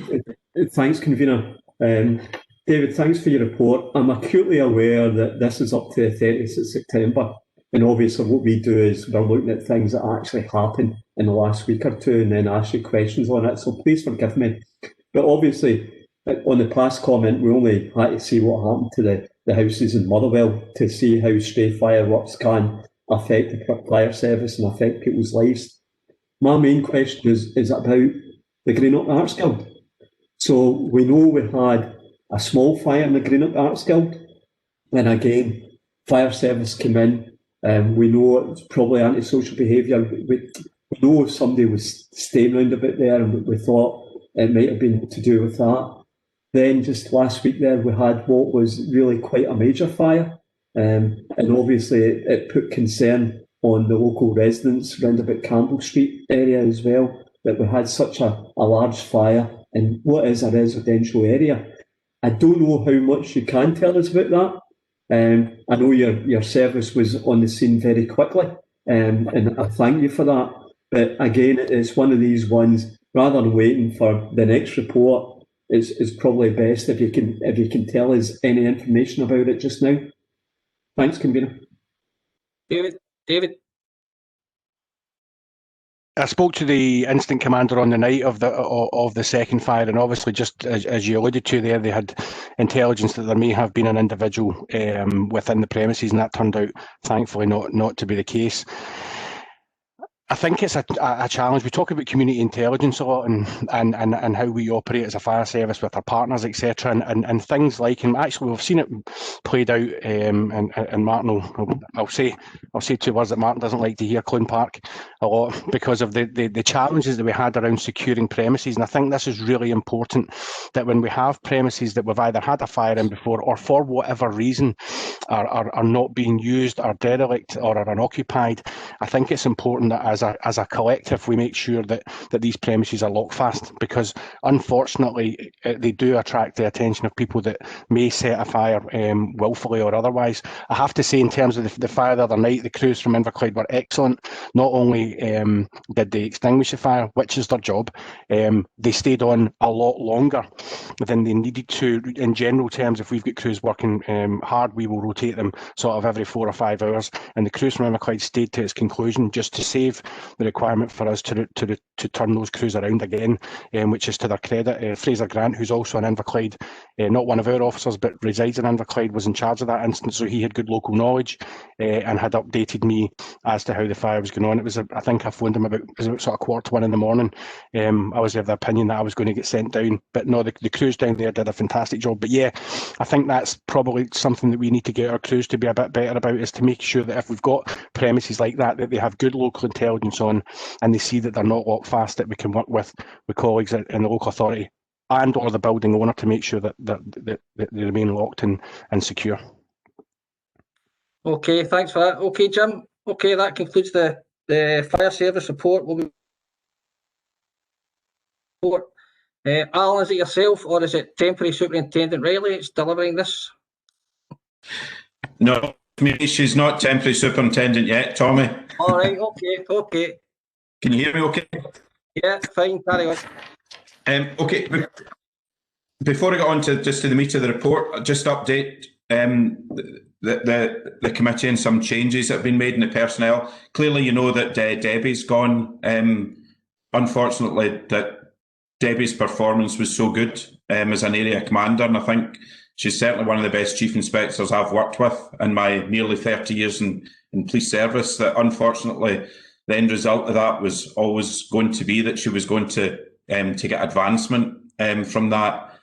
Thanks, convener. David, thanks for your report. I'm acutely aware that this is up to the 30th of September, and obviously what we do is we're looking at things that actually happened in the last week or two and then ask you questions on it, so please forgive me. But obviously, on the past comment, we only had to see what happened to the houses in Motherwell to see how stray fireworks can affect the fire service and affect people's lives. My main question is about the Greenock Arts Guild. So we know we had a small fire in the Greenock Arts Guild, and again, fire service came in. We know it's probably antisocial behaviour. We know somebody was staying around a bit there, and we thought it might have been to do with that. Then just last week there, we had what was really quite a major fire, and obviously it put concern on the local residents round about Campbell Street area as well, that we had such a large fire in what is a residential area. I don't know how much you can tell us about that. I know your service was on the scene very quickly, and I thank you for that. But again, it's one of these ones, rather than waiting for the next report, it's probably best if you can tell us any information about it just now. Thanks, Convener. David. I spoke to the incident commander on the night of the second fire, and obviously, just as you alluded to there, they had intelligence that there may have been an individual within the premises, and that turned out, thankfully, not to be the case. I think it's a challenge. We talk about community intelligence a lot and how we operate as a fire service with our partners, etc. And things like, and actually we've seen it played out, and Martin I'll say two words that Martin doesn't like to hear, Clune Park, a lot, because of the challenges that we had around securing premises. And I think this is really important, that when we have premises that we've either had a fire in before or for whatever reason are not being used, are derelict or are unoccupied, I think it's important that as a collective we make sure that these premises are locked fast, because unfortunately they do attract the attention of people that may set a fire willfully or otherwise. I have to say, in terms of the fire the other night, the crews from Inverclyde were excellent. Not only did they extinguish the fire, which is their job, they stayed on a lot longer than they needed to. In general terms, if we've got crews working hard, we will rotate them sort of every 4 or 5 hours, and the crews from Inverclyde stayed to its conclusion just to save the requirement for us to turn those crews around again, which is to their credit. Fraser Grant, who's also an Inverclyde, not one of our officers but resides in Inverclyde, was in charge of that incident, so he had good local knowledge and had updated me as to how the fire was going on. It was, I think I phoned him about sort of 1:15 in the morning. I was of the opinion that I was going to get sent down, but no, the crews down there did a fantastic job. But yeah, I think that's probably something that we need to get our crews to be a bit better about, is to make sure that if we've got premises like that they have good local intelligence on, and they see that they're not locked fast, that we can work with colleagues in the local authority and or the building owner to make sure that they remain locked and secure. Okay, thanks for that. Okay, Jim. Okay, that concludes the fire service report. Alan, is it yourself or is it Temporary Superintendent Riley that's delivering this? No, she's not Temporary Superintendent yet, Tommy. All right, okay. Can you hear me okay? Yeah, fine, carry on. Okay, before I get on to the meat of the report, just update the committee and some changes that have been made in the personnel. Clearly, you know that Debbie's gone. Unfortunately, that Debbie's performance was so good as an area commander, and I think she's certainly one of the best chief inspectors I've worked with in my nearly 30 years in police service, that unfortunately the end result of that was always going to be that she was going to get advancement from that.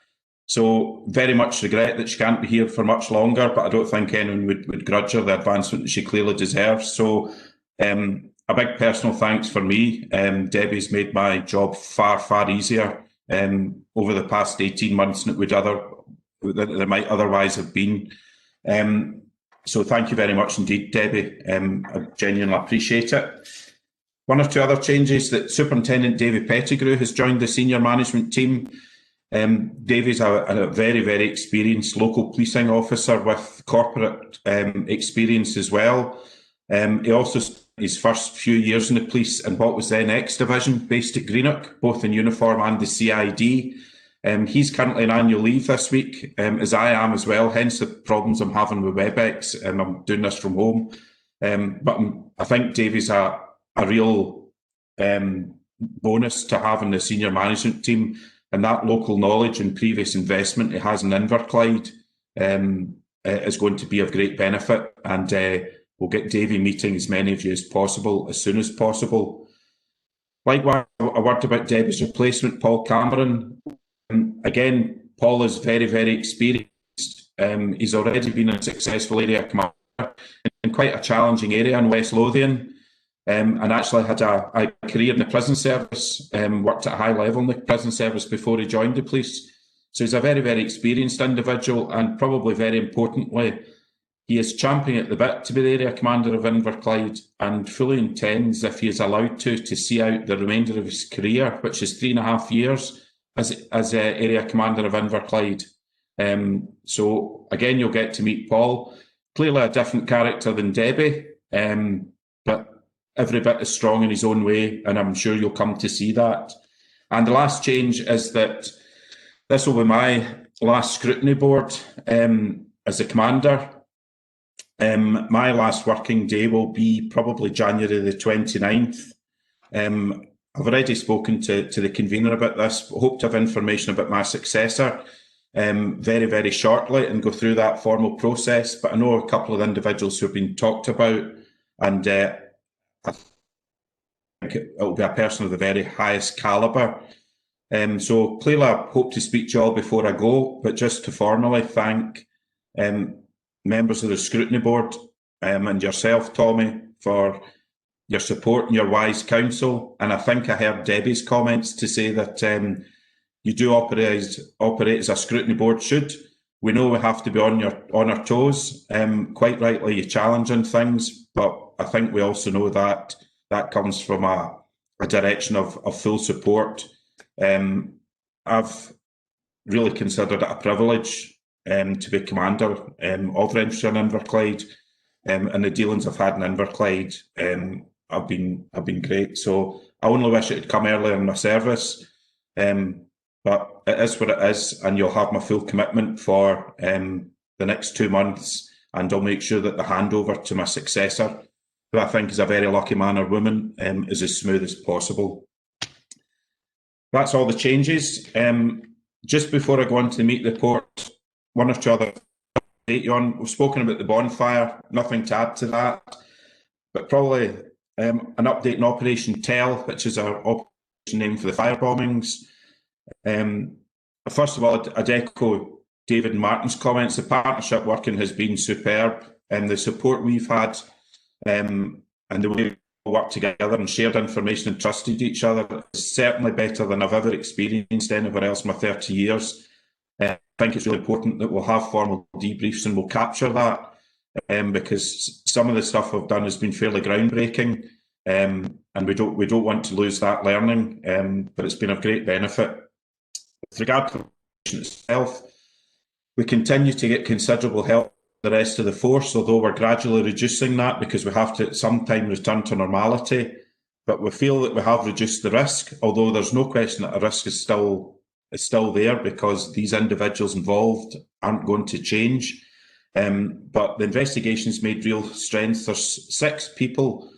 So very much regret that she can't be here for much longer, but I don't think anyone would grudge her the advancement that she clearly deserves. So a big personal thanks for me. Debbie's made my job far, far easier over the past 18 months than it might otherwise have been. So thank you very much indeed, Debbie. I genuinely appreciate it. One or two other changes: that Superintendent Davy Pettigrew has joined the senior management team. Davy's a very, very experienced local policing officer with corporate experience as well. He also spent his first few years in the police in what was then X Division, based at Greenock, both in uniform and the CID. He's currently on annual leave this week, as I am as well, hence the problems I'm having with WebEx, and I'm doing this from home. But I think Davy's a real bonus to have in the senior management team, and that local knowledge and previous investment he has in Inverclyde is going to be of great benefit, and we'll get Davy meeting as many of you as possible as soon as possible. Likewise, a word about Debbie's replacement, Paul Cameron. Again, Paul is very, very experienced. He's already been a successful area commander in quite a challenging area in West Lothian. And actually had a career in the prison service, worked at a high level in the prison service before he joined the police. So he's a very, very experienced individual, and probably very importantly, He is champing at the bit to be the area commander of Inverclyde and fully intends, if he is allowed to see out the remainder of his career, which is 3.5 years as area commander of Inverclyde. So again, you'll get to meet Paul. Clearly a different character than Debbie, but every bit as strong in his own way, and I'm sure you'll come to see that. And the last change is that this will be my last scrutiny board as a commander. My last working day will be probably January the 29th. I've already spoken to the convener about this, but hope to have information about my successor very, very shortly and go through that formal process. But I know a couple of individuals who have been talked about, and I think it will be a person of the very highest calibre. So clearly I hope to speak to you all before I go, but just to formally thank members of the Scrutiny Board and yourself, Tommy, for your support and your wise counsel. And I think I heard Debbie's comments to say that you do operate as a Scrutiny Board should. We know we have to be on our toes. Quite rightly, you're challenging things, but I think we also know that that comes from a direction of full support. I've really considered it a privilege to be commander of Renfrewshire and Inverclyde, and the dealings I've had in Inverclyde have been great. So I only wish it had come earlier in my service, but it is what it is, and you'll have my full commitment for the next 2 months, and I'll make sure that the handover to my successor, who I think is a very lucky man or woman, is as smooth as possible. That's all the changes. Just before I go on to the meat report, one or two other update you on. We've spoken about the bonfire, nothing to add to that, but probably an update on Operation Tell, which is our operation name for the fire bombings. First of all, I'd echo David and Martin's comments. The partnership working has been superb, and the support we've had and the way we work together and shared information and trusted each other is certainly better than I've ever experienced anywhere else in my 30 years. I think it's really important that we'll have formal debriefs and we'll capture that, because some of the stuff we've done has been fairly groundbreaking, and we don't want to lose that learning, but it's been of great benefit. With regard to the operation itself, we continue to get considerable help from the rest of the force, although we're gradually reducing that because we have to at some time return to normality. But we feel that we have reduced the risk, although there's no question that a risk is still there because these individuals involved aren't going to change. But the investigation's made real strength. There's 6 people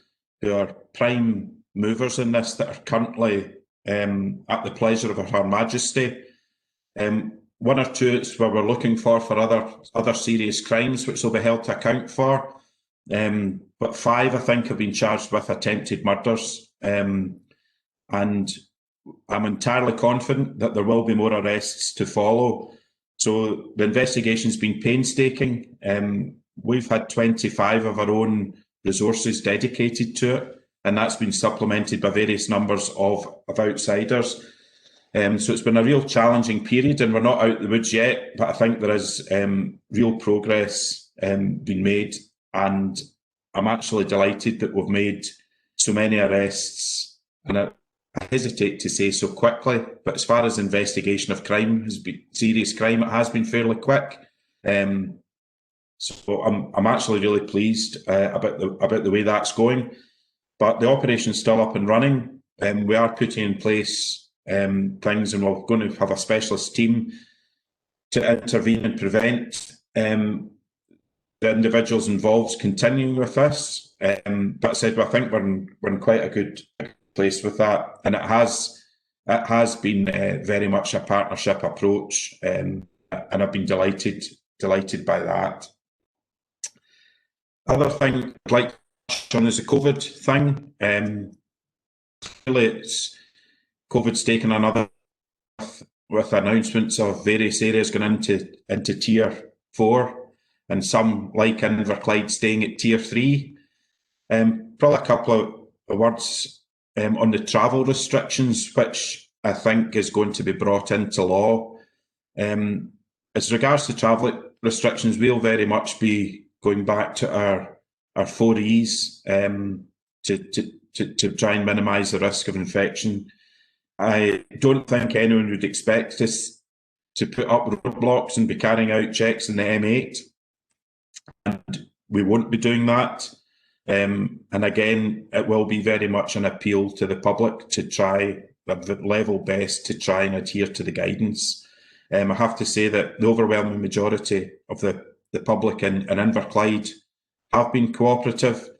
who are prime movers in this that are currently at the pleasure of Her Majesty. 1 or 2 it's where we're looking for other serious crimes which will be held to account for. But 5, I think, have been charged with attempted murders. And I'm entirely confident that there will be more arrests to follow. So the investigation's been painstaking. We've had 25 of our own resources dedicated to it, and that's been supplemented by various numbers of outsiders. So it's been a real challenging period, and we're not out of the woods yet, but I think there is real progress being made, and I'm actually delighted that we've made so many arrests, and I hesitate to say so quickly, but as far as investigation of crime has been, serious crime, it has been fairly quick. So I'm actually really pleased about the way that's going. But the operation's still up and running. We are putting in place things, and we're going to have a specialist team to intervene and prevent the individuals involved continuing with this. That said, I think we're in quite a good place with that, and it has been very much a partnership approach, and I've been delighted by that. Other thing I'd like to touch on is the COVID thing. Clearly, COVID's taken another with announcements of various areas going into Tier 4, and some, like Inverclyde, staying at Tier 3. Probably a couple of words on the travel restrictions, which I think is going to be brought into law. As regards to travel restrictions, we'll very much be going back to our 4 E's to try and minimise the risk of infection. I don't think anyone would expect us to put up roadblocks and be carrying out checks in the M8, and we won't be doing that. And again, it will be very much an appeal to the public to try at the level best to try and adhere to the guidance. I have to say that the overwhelming majority of the public in Inverclyde have been cooperative.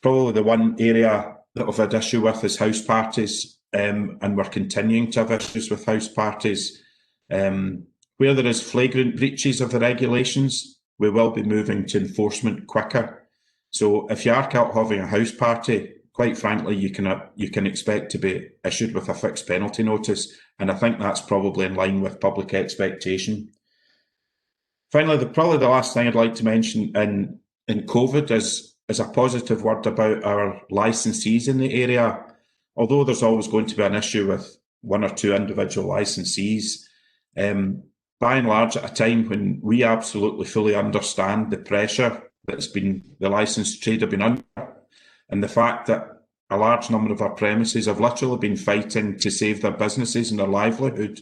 Probably the one area that we've had issue with is house parties, and we're continuing to have issues with house parties. Where there is flagrant breaches of the regulations, we will be moving to enforcement quicker. So if you are caught having a house party, quite frankly, you can expect to be issued with a fixed penalty notice, and I think that's probably in line with public expectation. Finally, probably the last thing I'd like to mention in COVID is a positive word about our licensees in the area. Although there's always going to be an issue with one or two individual licensees, by and large, at a time when we absolutely fully understand the pressure that's been the licensed trade have been under, and the fact that a large number of our premises have literally been fighting to save their businesses and their livelihood,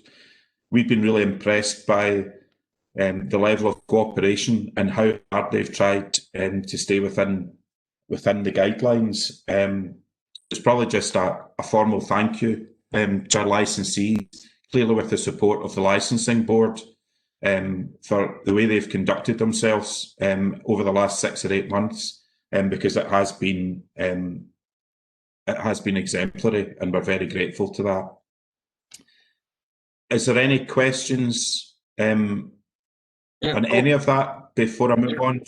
we've been really impressed by the level of cooperation and how hard they've tried to stay within the guidelines. It's probably just a formal thank you to our licensees, clearly with the support of the licensing board, for the way they've conducted themselves over the last 6 or 8 months, because it has been exemplary, and we're very grateful to that. Is there any questions on any of that before I move on?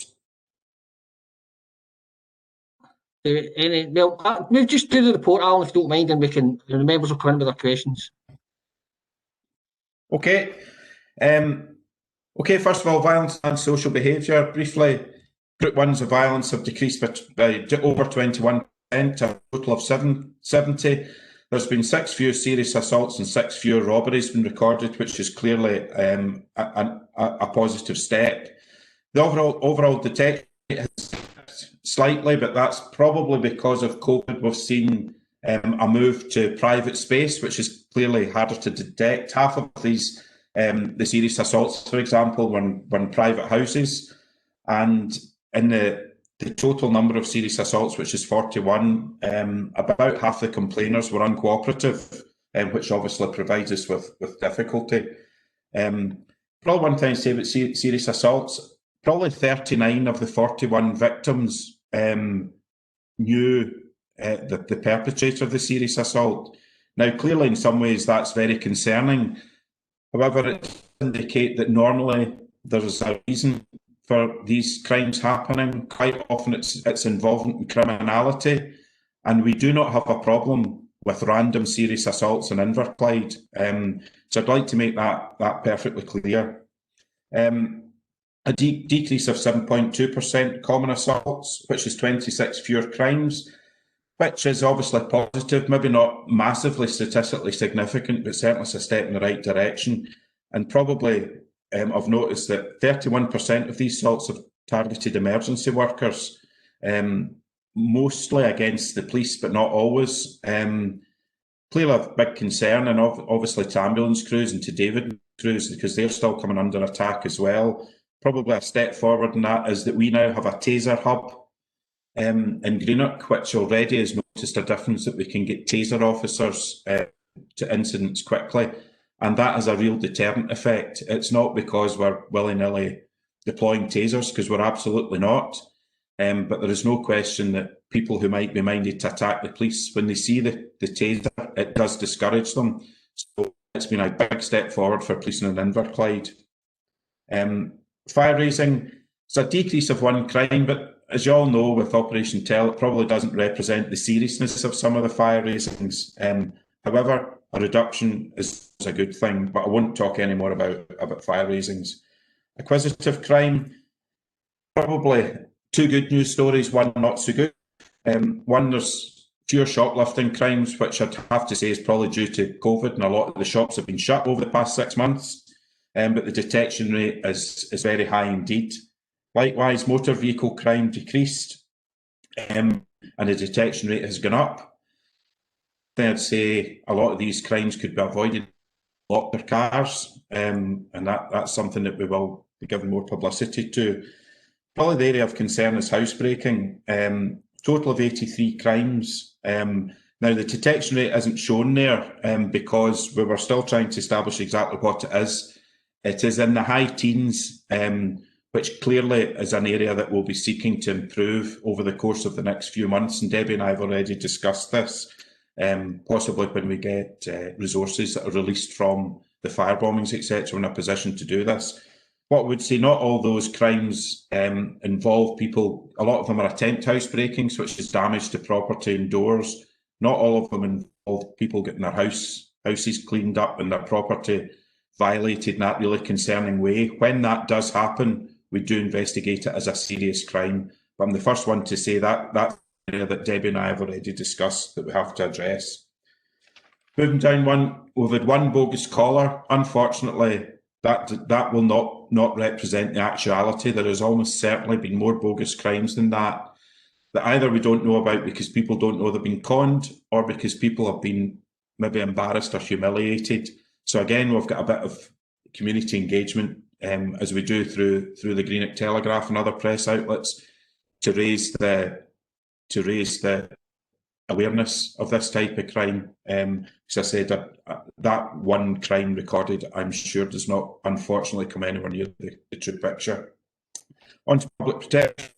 Move just to the report, Alan, if you don't mind, and the members will come in with their questions. Okay. First of all, violence and social behaviour. Briefly, Group 1s of violence have decreased by over 21% to a total of 70. There's been 6 fewer serious assaults and 6 fewer robberies been recorded, which is clearly a positive step. The overall detection rate has dipped slightly, but that's probably because of COVID. We've seen a move to private space, which is clearly harder to detect. Half of these, the serious assaults, for example, were in private houses, and in the total number of serious assaults, which is 41, about half the complainers were uncooperative, which obviously provides us with difficulty. Probably one thing to say about serious assaults, probably 39 of the 41 victims knew the perpetrator of the serious assault. Now, clearly, in some ways, that's very concerning. However, it indicates that normally there's a reason for these crimes happening. Quite often it's involvement in criminality, and we do not have a problem with random serious assaults in Inverclyde. So I'd like to make that perfectly clear. A decrease of 7.2% common assaults, which is 26 fewer crimes, which is obviously positive, maybe not massively statistically significant, but certainly it's a step in the right direction. And probably I've noticed that 31% of these assaults have targeted emergency workers, mostly against the police, but not always. Clearly a big concern, and obviously to ambulance crews and to David crews, because they're still coming under attack as well. Probably a step forward in that is that we now have a taser hub in Greenock, which already has noticed a difference that we can get taser officers to incidents quickly. And that has a real deterrent effect. It's not because we're willy-nilly deploying tasers, because we're absolutely not. But there is no question that people who might be minded to attack the police, when they see the taser, it does discourage them. So it's been a big step forward for policing in Inverclyde. Fire raising, it's a decrease of 1 crime, but as you all know, with Operation Tell, it probably doesn't represent the seriousness of some of the fire raisings. However, a reduction is a good thing, but I won't talk any more about fire raisings. Acquisitive crime, probably 2 good news stories, 1 not so good. One, there's fewer shoplifting crimes, which I'd have to say is probably due to COVID, and a lot of the shops have been shut over the past 6 months. But the detection rate is very high indeed. Likewise, motor vehicle crime decreased, and the detection rate has gone up. Then I'd say a lot of these crimes could be avoided, lock their cars, and that's something that we will be giving more publicity to. Probably the area of concern is housebreaking. Total of 83 crimes. Now, the detection rate isn't shown there because we were still trying to establish exactly what it is. It is in the high teens, which clearly is an area that we'll be seeking to improve over the course of the next few months. And Debbie and I have already discussed this, possibly when we get resources that are released from the fire bombings, etc., we're in a position to do this. What I would say, not all those crimes involve people. A lot of them are attempt housebreakings, which is damage to property and doors. Not all of them involve people getting their houses cleaned up and their property violated in that really concerning way. When that does happen, we do investigate it as a serious crime. But I'm the first one to say that that's an area that Debbie and I have already discussed that we have to address. Moving down one, we've had one bogus caller. Unfortunately, that will not represent the actuality. There has almost certainly been more bogus crimes than that either we don't know about because people don't know they've been conned, or because people have been maybe embarrassed or humiliated. So again, we've got a bit of community engagement as we do through the Greenock Telegraph and other press outlets to raise the awareness of this type of crime. As I said, that one crime recorded, I'm sure, does not unfortunately come anywhere near the true picture. On to public protection.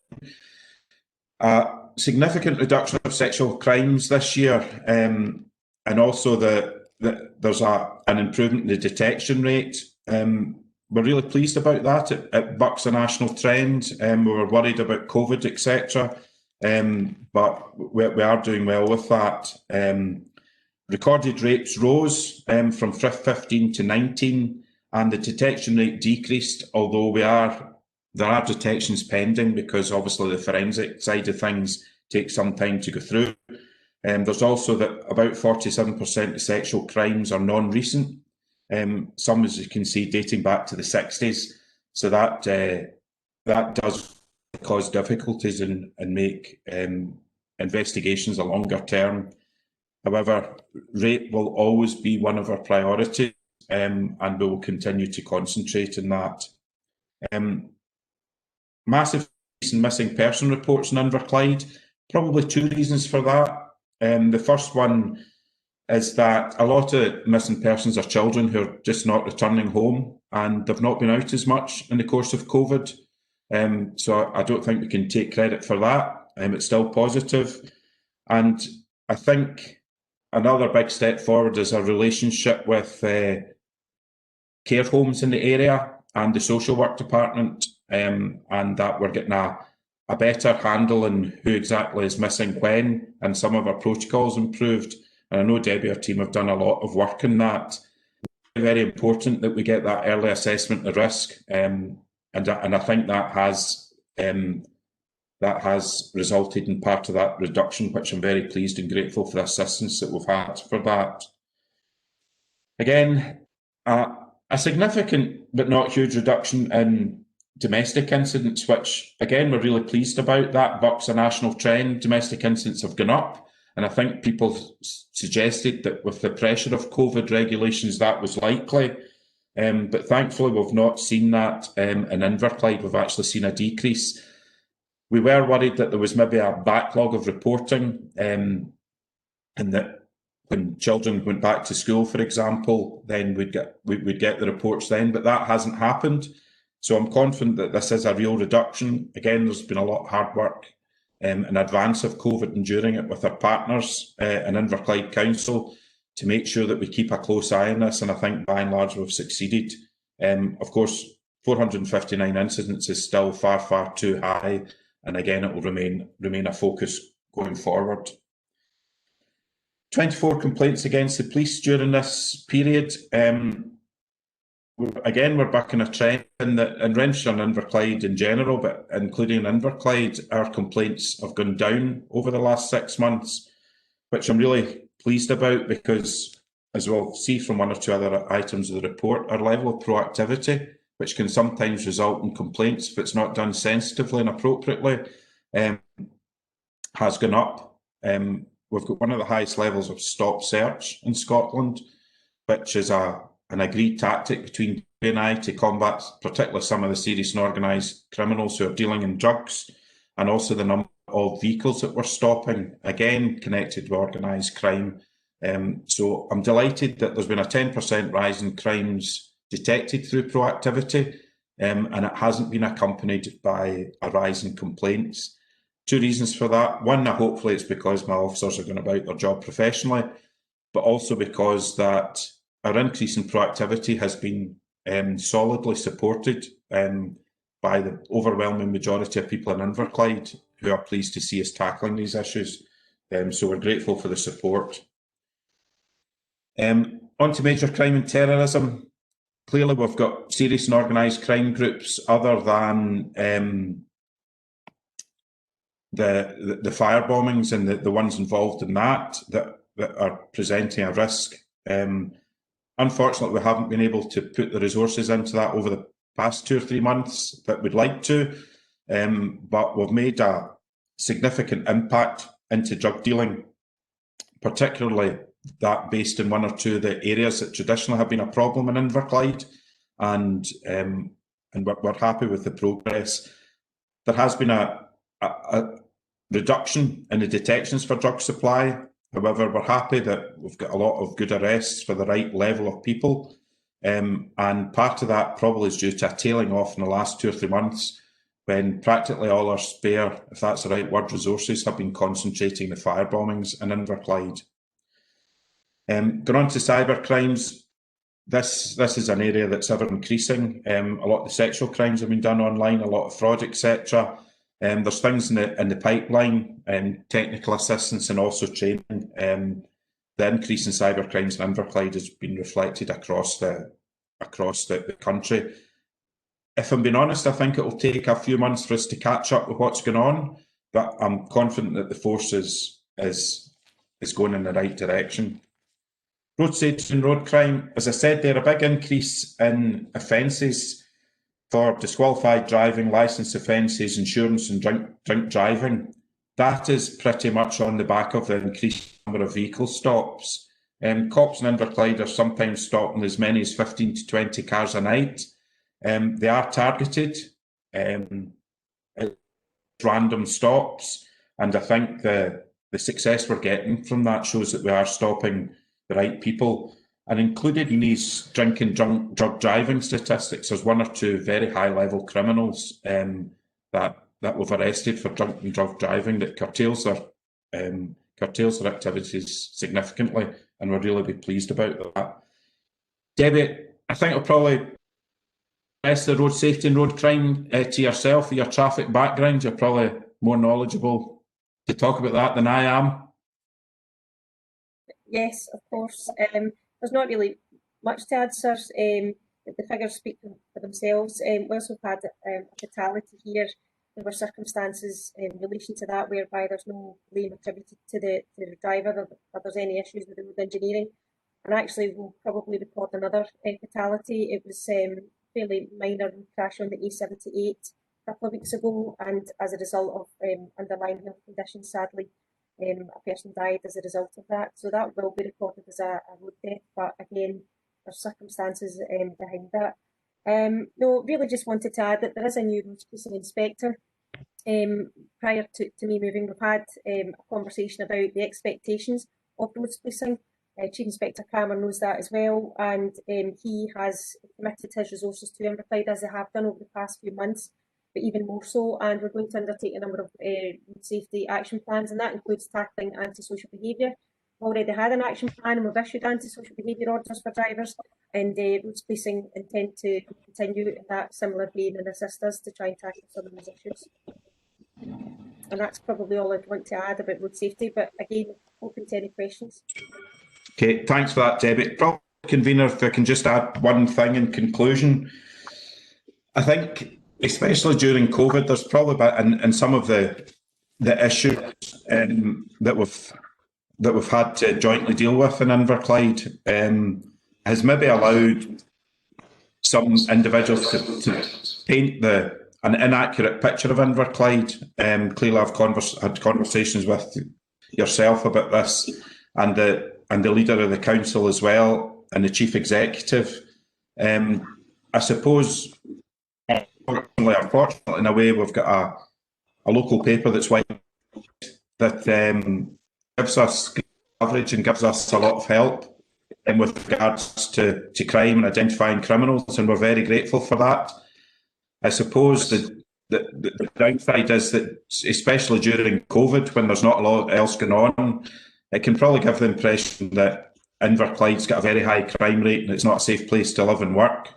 Significant reduction of sexual crimes this year, and also there's an improvement in the detection rate. We're really pleased about that. It bucks a national trend. We were worried about COVID, etc., but we are doing well with that. Recorded rapes rose from 15 to 19, and the detection rate decreased, although there are detections pending because obviously the forensic side of things takes some time to go through. There's also that about 47% of sexual crimes are non-recent, some, as you can see, dating back to the 60s. So that does cause difficulties and make investigations a longer term. However, rape will always be one of our priorities, and we will continue to concentrate on that. Massive increase in missing person reports in Inverclyde. Probably two reasons for that. The first one is that a lot of missing persons are children who are just not returning home, and they've not been out as much in the course of COVID. So I don't think we can take credit for that. It's still positive. And I think another big step forward is our relationship with care homes in the area and the social work department, and that we're getting a better handle on who exactly is missing when, and some of our protocols improved. And I know Debbie, our team, have done a lot of work on that. It's very important that we get that early assessment of risk, and I think that has resulted in part of that reduction, which I'm very pleased and grateful for the assistance that we've had for that. Again, a significant but not huge reduction in domestic incidents, which again we're really pleased about. That bucks a national trend. Domestic incidents have gone up, and I think people suggested that with the pressure of COVID regulations that was likely, but thankfully we've not seen that. In Inverclyde we've actually seen a decrease. We were worried that there was maybe a backlog of reporting, and that when children went back to school, for example, then we'd get the reports then, but that hasn't happened. So I'm confident that this is a real reduction. Again, there's been a lot of hard work in advance of COVID and during it with our partners in Inverclyde Council to make sure that we keep a close eye on this, and I think by and large we've succeeded. Of course, 459 incidents is still far, far too high, and again it will remain a focus going forward. 24 complaints against the police during this period. Again, we're back in a trend in Renfrewshire and Inverclyde in general, but including in Inverclyde, our complaints have gone down over the last 6 months, which I'm really pleased about because, as we'll see from one or two other items of the report, our level of proactivity which can sometimes result in complaints if it's not done sensitively and appropriately, has gone up. We've got one of the highest levels of stop search in Scotland, which is an agreed tactic between I to combat particularly some of the serious and organised criminals who are dealing in drugs, and also the number of vehicles that we're stopping, again connected with organised crime. So I'm delighted that there's been a 10% rise in crimes detected through proactivity, and it hasn't been accompanied by a rise in complaints. Two reasons for that. One, hopefully it's because my officers are going about their job professionally, but also because that our increase in proactivity has been solidly supported by the overwhelming majority of people in Inverclyde who are pleased to see us tackling these issues. So we're grateful for the support. On to major crime and terrorism. Clearly we've got serious and organised crime groups other than the fire bombings and the ones involved in that are presenting a risk. Unfortunately, we haven't been able to put the resources into that over the past 2 or 3 months that we'd like to, but we've made a significant impact into drug dealing, particularly that based in one or two of the areas that traditionally have been a problem in Inverclyde, and we're happy with the progress. There has been a reduction in the detections for drug supply. However, we're happy that we've got a lot of good arrests for the right level of people, and part of that probably is due to a tailing off in the last 2 or 3 months when practically all our spare, if that's the right word, resources have been concentrating the fire bombings in Inverclyde. Going on to cyber crimes, this is an area that's ever increasing. A lot of the sexual crimes have been done online, a lot of fraud, etc. There's things in the pipeline, technical assistance and also training. The increase in cyber crimes in Inverclyde has been reflected across the country. If I'm being honest, I think it will take a few months for us to catch up with what's going on, but I'm confident that the force is going in the right direction. Road safety and road crime, as I said, there a big increase in offences for disqualified driving, licence offences, insurance and drink driving. That is pretty much on the back of the increased number of vehicle stops. Cops in Inverclyde are sometimes stopping as many as 15 to 20 cars a night. They are targeted, random stops, and I think the success we're getting from that shows that we are stopping the right people. And included in these drug driving statistics, there's 1 or 2 very high-level criminals that we've arrested for drunk and drug driving that curtails their activities significantly, and we'll really be pleased about that. Debbie, I think I'll probably address the road safety and road crime to yourself. With your traffic background, you're probably more knowledgeable to talk about that than I am. Yes, of course. There's not really much to add, sir. The figures speak for themselves. Whilst we've had a fatality here, there were circumstances in relation to that whereby there's no blame attributed to the driver or there's any issues with the road engineering. And actually, we'll probably record another fatality. It was fairly minor crash on the A78 a couple of weeks ago, and as a result of underlying health conditions, sadly, a person died as a result of that. So that will be recorded as a road death, but again, there's circumstances behind that. No, really just wanted to add that there is a new road policing inspector. Prior to me moving, we've had a conversation about the expectations of road policing. Chief Inspector Kramer knows that as well, and he has committed his resources to Inverclyde as they have done over the past few months, but even more so, and we're going to undertake a number of road safety action plans, and that includes tackling antisocial behaviour. We've already had an action plan and we've issued antisocial behaviour orders for drivers, and road policing intend to continue in that similar vein and assist us to try and tackle some of these issues. And that's probably all I'd want to add about road safety, but again, open to any questions. Okay, thanks for that, Debbie. Probably, Convener, if I can just add one thing in conclusion. I think, especially during COVID, there's probably and some of the issues that we've had to jointly deal with in Inverclyde has maybe allowed some individuals to paint an inaccurate picture of Inverclyde. Clearly, I've had conversations with yourself about this, and the leader of the council as well, and the chief executive. I suppose, unfortunately, in a way, we've got a local paper that's white that gives us coverage and gives us a lot of help with regards to crime and identifying criminals, and we're very grateful for that. I suppose the downside is that, especially during COVID, when there's not a lot else going on, it can probably give the impression that Inverclyde's got a very high crime rate and it's not a safe place to live and work.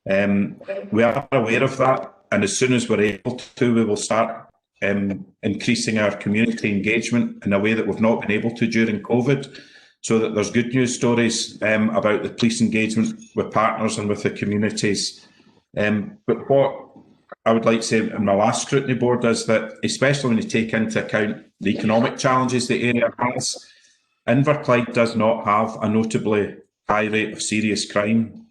We are aware of that, and as soon as we're able to, we will start increasing our community engagement in a way that we've not been able to during COVID, so that there's good news stories about the police engagement with partners and with the communities. But what I would like to say in my last scrutiny board is that, especially when you take into account the economic challenges the area has, Inverclyde does not have a notably high rate of serious crime.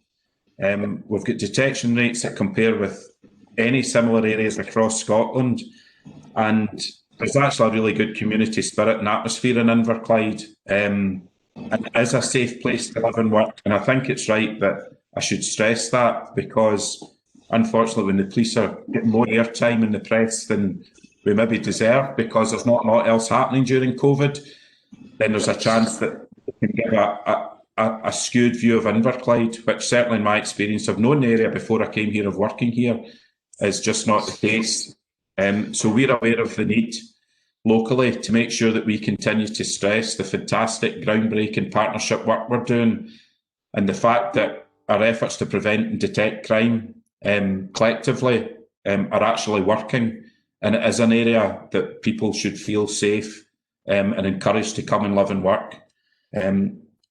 We've got detection rates that compare with any similar areas across Scotland, and there's actually a really good community spirit and atmosphere in Inverclyde, and it is a safe place to live and work. And I think it's right that I should stress that, because unfortunately, when the police are getting more airtime in the press than we maybe deserve, because there's not a lot else happening during COVID, then there's a chance that we can give a skewed view of Inverclyde, which certainly in my experience, I've known the area before I came here, of working here, is just not the case. So we're aware of the need locally to make sure that we continue to stress the fantastic groundbreaking partnership work we're doing, and the fact that our efforts to prevent and detect crime collectively are actually working, and it is an area that people should feel safe and encouraged to come and live and work.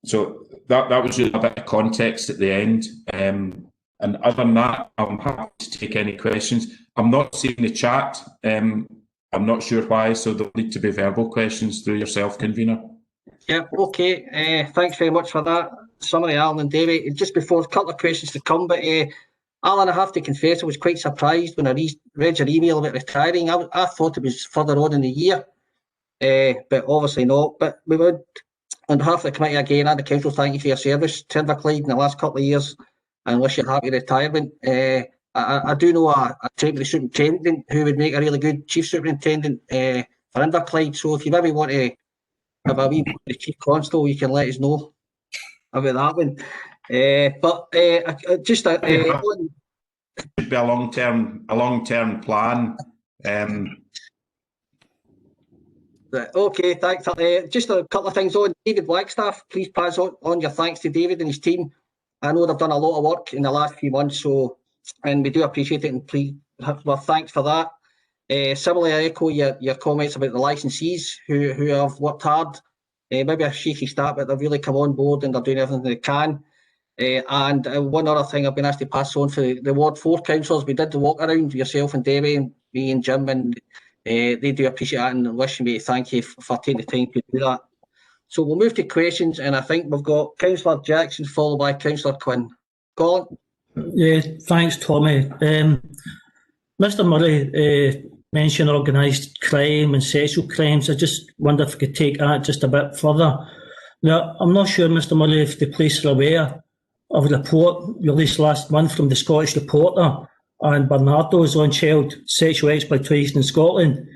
So that was really a bit of context at the end. And other than that, I'm happy to take any questions. I'm not seeing the chat. I'm not sure why, so there'll need to be verbal questions through yourself, convener. Yeah, okay. Thanks very much for that summary, Alan and David. Just before, a couple of questions to come, but Alan, I have to confess, I was quite surprised when I read your email about retiring. I thought it was further on in the year, but obviously not. But we would, on behalf of the committee again and the council, thank you for your service to Inverclyde in the last couple of years, and wish you a happy retirement. I do know a temporary superintendent who would make a really good chief superintendent for Inverclyde. So if you maybe want to have a wee bit of the chief constable, you can let us know about that one. But just should be a long-term plan. Okay, thanks. Just a couple of things on David Wagstaff. Please pass on your thanks to David and his team. I know they've done a lot of work in the last few months, and we do appreciate it, and please, well, thanks for that. Similarly, I echo your comments about the licensees who have worked hard. Maybe a shaky start, but they've really come on board and they're doing everything they can. And one other thing I've been asked to pass on for the Ward 4 councillors, we did the walk around, yourself and Debbie and me and Jim, and they do appreciate that and wishing me to thank you for taking the time to do that. So we'll move to questions, and I think we've got Councillor Jackson followed by Councillor Quinn. Colin? Yeah, thanks, Tommy. Mr. Murray mentioned organised crime and sexual crimes. I just wonder if we could take that just a bit further. Now, I'm not sure, Mr. Murray, if the police are aware of a report released last month from the Scottish Reporter and Bernardo's on child sexual exploitation in Scotland.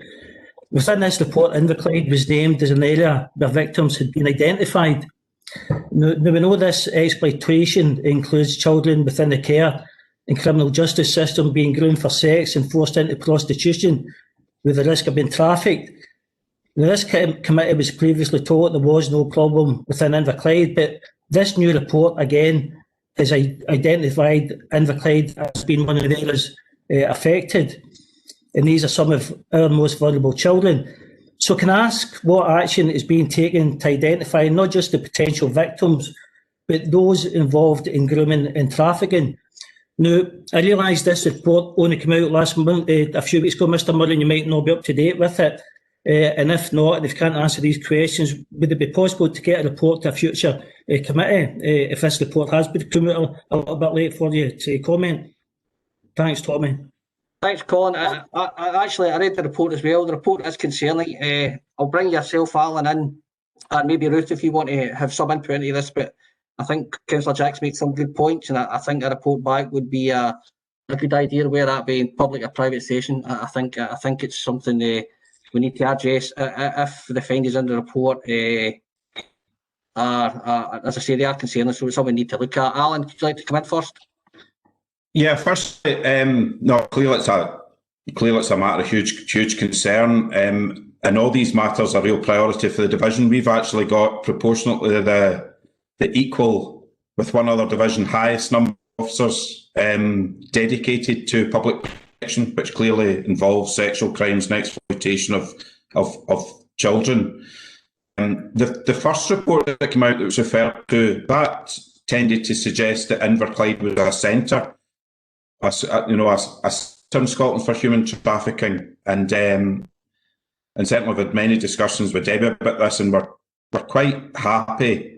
Within this report, Inverclyde was named as an area where victims had been identified. Now we know this exploitation includes children within the care and criminal justice system being groomed for sex and forced into prostitution with the risk of being trafficked. Now, this committee was previously told there was no problem within Inverclyde, but this new report again has identified Inverclyde as being one of the areas affected. And these are some of our most vulnerable children. So can I ask what action is being taken to identify not just the potential victims, but those involved in grooming and trafficking? Now, I realise this report only came out last month, a few weeks ago, Mr. Murray, and you might not be up to date with it. And if not, if they can't answer these questions, would it be possible to get a report to a future committee if this report has been come out a little bit late for you to comment? Thanks, Tommy. Thanks, Colin. I read the report as well. The report is concerning. I'll bring yourself, Alan, in, and maybe Ruth if you want to have some input into this, but I think Councillor Jacks made some good points, and I think a report back would be a good idea, whether that be in public or private session. I think it's something we need to address. If the findings in the report are, as I say, they are concerning, so it's something we need to look at. Alan, would you like to come in first? Yeah, first, no, clearly it's a matter of huge concern, and all these matters are a real priority for the division. We've actually got proportionately the equal, with one other division, highest number of officers dedicated to public protection, which clearly involves sexual crimes and exploitation of children. The first report that came out that was referred to, that tended to suggest that Inverclyde was a centre, a centre in Scotland for human trafficking, and certainly we've had many discussions with Debbie about this, and we're quite happy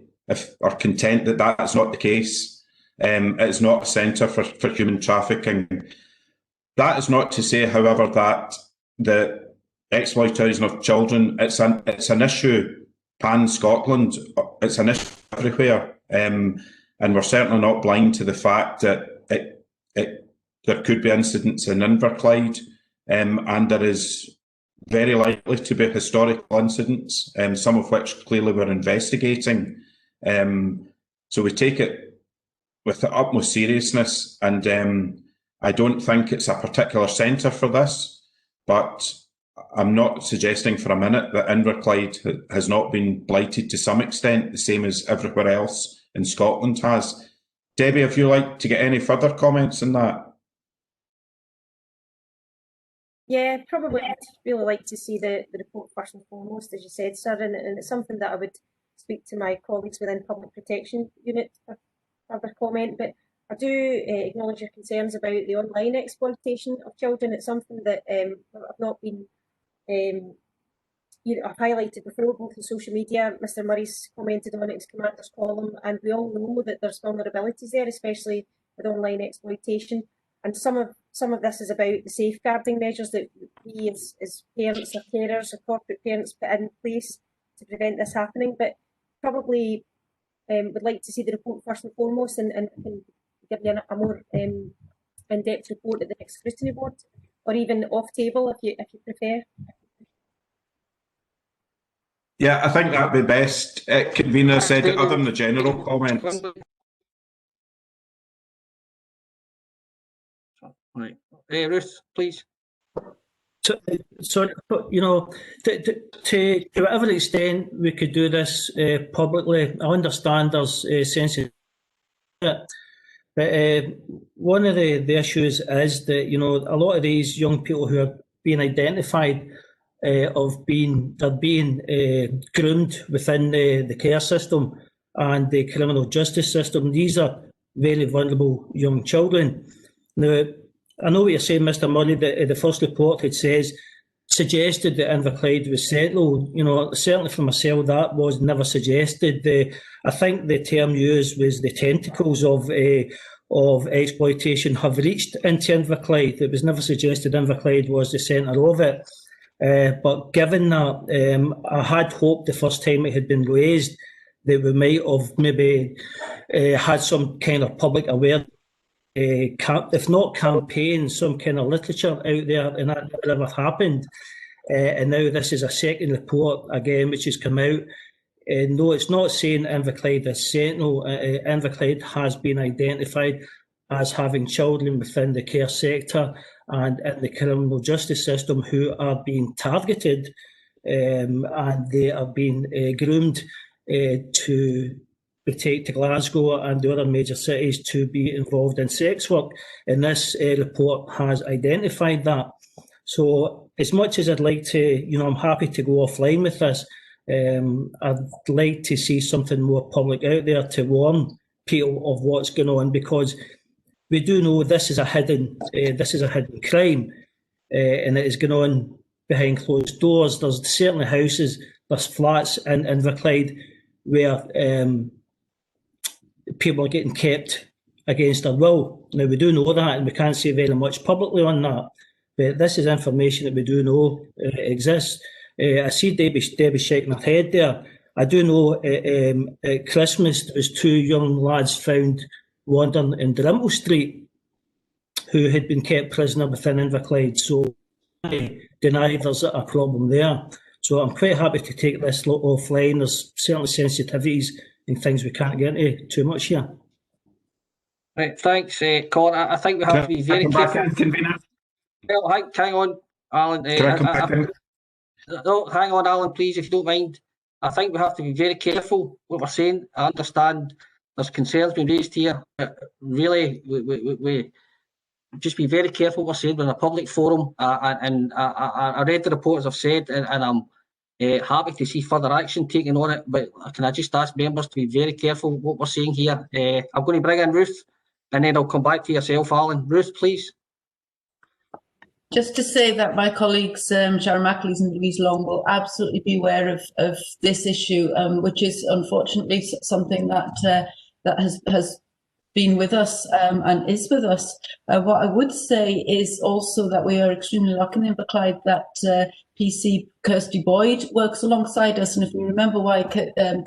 or content that that's not the case. It's not a centre for human trafficking. That is not to say, however, that the exploitation of children, it's an issue pan-Scotland, it's an issue everywhere, and we're certainly not blind to the fact that there could be incidents in Inverclyde, and there is very likely to be historical incidents, some of which clearly we're investigating. So we take it with the utmost seriousness, and I don't think it's a particular centre for this, but I'm not suggesting for a minute that Inverclyde has not been blighted to some extent, the same as everywhere else in Scotland has. Debbie, if you like to get any further comments on that? Yeah, probably I'd really like to see the report first and foremost, as you said, sir, and it's something that I would speak to my colleagues within Public Protection Unit for further comment, but I do acknowledge your concerns about the online exploitation of children. It's something that I've not been, I've highlighted before, both in social media. Mr Murray's commented on it in his commander's column, and we all know that there's vulnerabilities there, especially with online exploitation. And some of this is about the safeguarding measures that we as parents or carers or corporate parents put in place to prevent this happening. But probably would like to see the report first and foremost, and give you a more in-depth report at the next scrutiny board, or even off table if you prefer. Yeah, I think that'd be best. Convener said it, other than the general comments. Right. Ruth, please. So, to whatever extent we could do this publicly, I understand there's sensitivity, but one of the issues is that a lot of these young people who are being identified of being groomed within the care system and the criminal justice system. These are very vulnerable young children. Now, I know what you're saying, Mr Murray, that the first report had suggested that Inverclyde was settled. Certainly for myself, that was never suggested. I think the term used was the tentacles of exploitation have reached into Inverclyde. It was never suggested Inverclyde was the centre of it. But given that, I had hoped the first time it had been raised that we might have maybe had some kind of public awareness, if not campaign, some kind of literature out there, and that never happened. And now this is a second report again which has come out. No, it's not saying Inverclyde is sentinel. Inverclyde has been identified as having children within the care sector and in the criminal justice system who are being targeted, and they are being groomed to take to Glasgow and the other major cities to be involved in sex work. And this report has identified that. So as much as I'd like to, I'm happy to go offline with this, I'd like to see something more public out there to warn people of what's going on, because we do know this is a hidden crime, and it is going on behind closed doors. There's certainly houses, there's flats in Inverclyde where people are getting kept against their will. Now, we do know that, and we can't say very much publicly on that, but this is information that we do know exists. I see Debbie shaking her head there. I do know at Christmas there was 2 young lads found wandering in Drimple Street who had been kept prisoner within Inverclyde, so I deny there's a problem there. So I'm quite happy to take this offline. There's certainly sensitivities and things we can't get into too much here. Right, thanks, Colin. I think we have to be very careful. Well, hang on, Alan. No, hang on, Alan, please, if you don't mind. I think we have to be very careful what we're saying. I understand there's concerns being raised here, but really, we just be very careful what we're saying. We're in a public forum, and I read the report, as I've said, and I'm happy to see further action taken on it. But can I just ask members to be very careful what we're saying here? I'm going to bring in Ruth, and then I'll come back to yourself, Alan. Ruth, please. Just to say that my colleagues, Sharon McAleese and Louise Long, will absolutely be aware of this issue, which is unfortunately something that has been with us and is with us. What I would say is also that we are extremely lucky in Inverclyde that PC Kirsty Boyd works alongside us, and if we remember why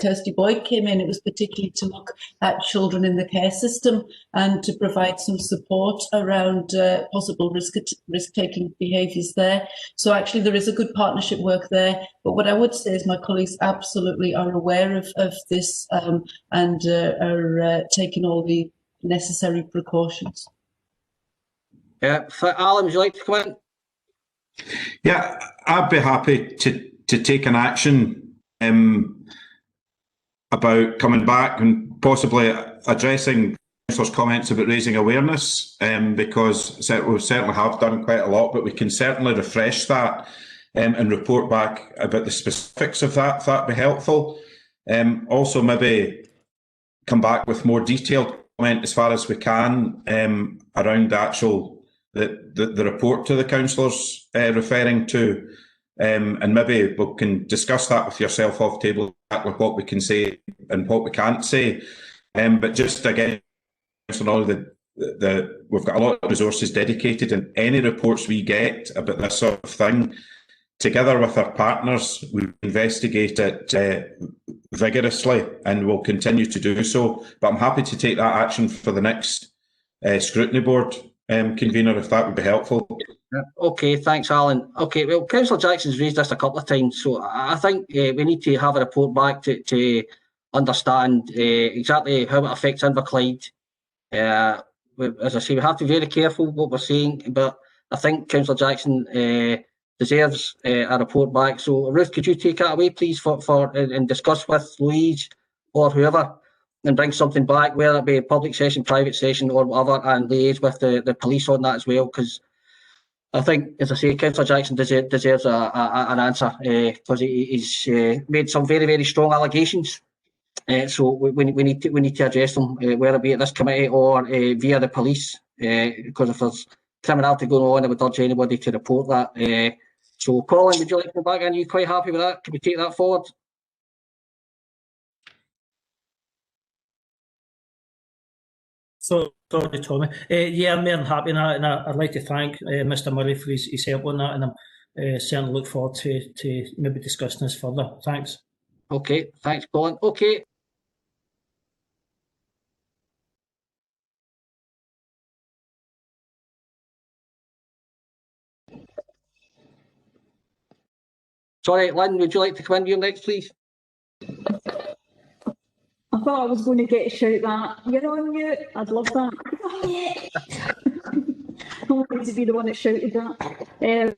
Kirsty Boyd came in, it was particularly to look at children in the care system and to provide some support around possible risk-taking behaviours there. So actually there is a good partnership work there, but what I would say is my colleagues absolutely are aware of this and are taking all the necessary precautions. Yeah, Alan, would you like to come in? Yeah, I'd be happy to take an action about coming back and possibly addressing Councillor's comments about raising awareness, because we certainly have done quite a lot, but we can certainly refresh that and report back about the specifics of that, if that'd be helpful. Also, maybe come back with more detailed comment as far as we can around the report to the councillors referring to, and maybe we can discuss that with yourself off table, exactly what we can say and what we can't say. But just again, we've got a lot of resources dedicated, and any reports we get about this sort of thing, together with our partners, we investigate it vigorously and will continue to do so. But I'm happy to take that action for the next scrutiny board convener, if that would be helpful. Okay, thanks, Alan. Okay, well, Councillor Jackson's raised this a couple of times, so I think we need to have a report back to understand exactly how it affects Inverclyde. As I say, we have to be very careful what we're saying, but I think Councillor Jackson deserves a report back. So, Ruth, could you take that away, please, and discuss with Louise or whoever, and bring something back, whether it be a public session, private session, or whatever, and liaise with the police on that as well, because I think, as I say, Councillor Jackson deserves an answer, because he's made some very, very strong allegations. So we need to address them, whether it be at this committee or via the police, because if there's criminality going on, I would urge anybody to report that. So, Colin, would you like to come back? Are you quite happy with that? Can we take that forward? Sorry, Tommy. Yeah, I'm more than happy in that, and I'd like to thank Mr. Murray for his help on that, and I'm certainly look forward to maybe discussing this further. Thanks. Okay, thanks, Colin. Okay. Sorry, Lynn, would you like to come in here next, please? I thought I was going to get a shout that. You're on mute. I'd love that. I wanted to be the one that shouted that.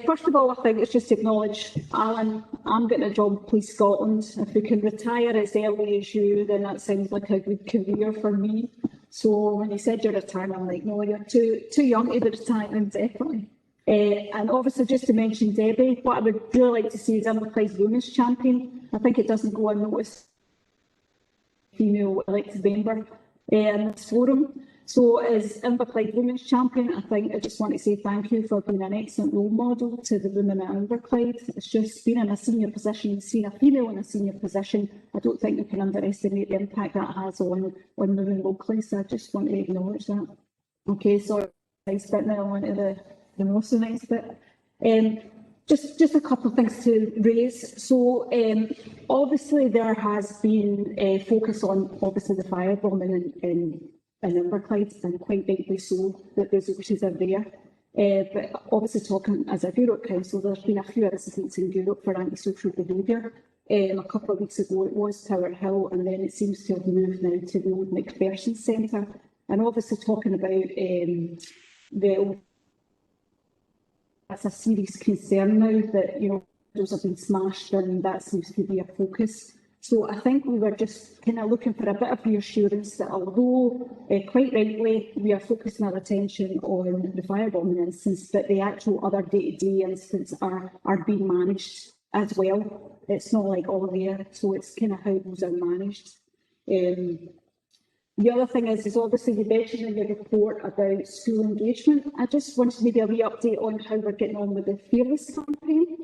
First of all, I think it's just acknowledge, Alan, I'm getting a job with Police Scotland. If we can retire as early as you, then that sounds like a good career for me. So when you said you're retiring, I'm like, no, you're too young to be retiring, definitely. And obviously, just to mention Debbie, what I would really like to see is Inverclyde's Women's Champion. I think it doesn't go unnoticed. Female elected member in this forum. So as Inverclyde Women's Champion, I just want to say thank you for being an excellent role model to the women at Inverclyde. It's just being in a senior position, seeing a female in a senior position, I don't think you can underestimate the impact that has on women locally, so I just want to acknowledge that. Okay, so next bit now, on to the most of the next bit. Just a couple of things to raise. So obviously there has been a focus on obviously the firebombing in Inverclyde, and quite rightly so, that the resources are there. But obviously talking as a Europe Council, there's been a few incidents in Europe for antisocial behaviour. A couple of weeks ago it was Tower Hill, and then it seems to have moved now to the old McPherson Centre. And obviously talking about that's a serious concern now that, you know, those have been smashed, and that seems to be a focus. So I think we were just kind of looking for a bit of reassurance that although quite rightly we are focusing our attention on the firebombing incidents, that the actual other day-to-day incidents are being managed as well. It's not like all there, so it's kind of how those are managed. The other thing is obviously you mentioned in your report about school engagement. I just wanted maybe a wee update on how we're getting on with the Fearless campaign.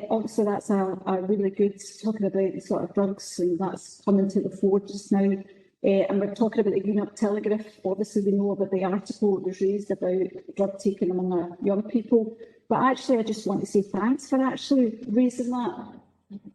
Obviously that's a really good, talking about the sort of drugs, and that's coming to the fore just now. And we're talking about the Green Telegraph. Obviously we know about the article that was raised about drug taking among our young people. But actually I just want to say thanks for actually raising that.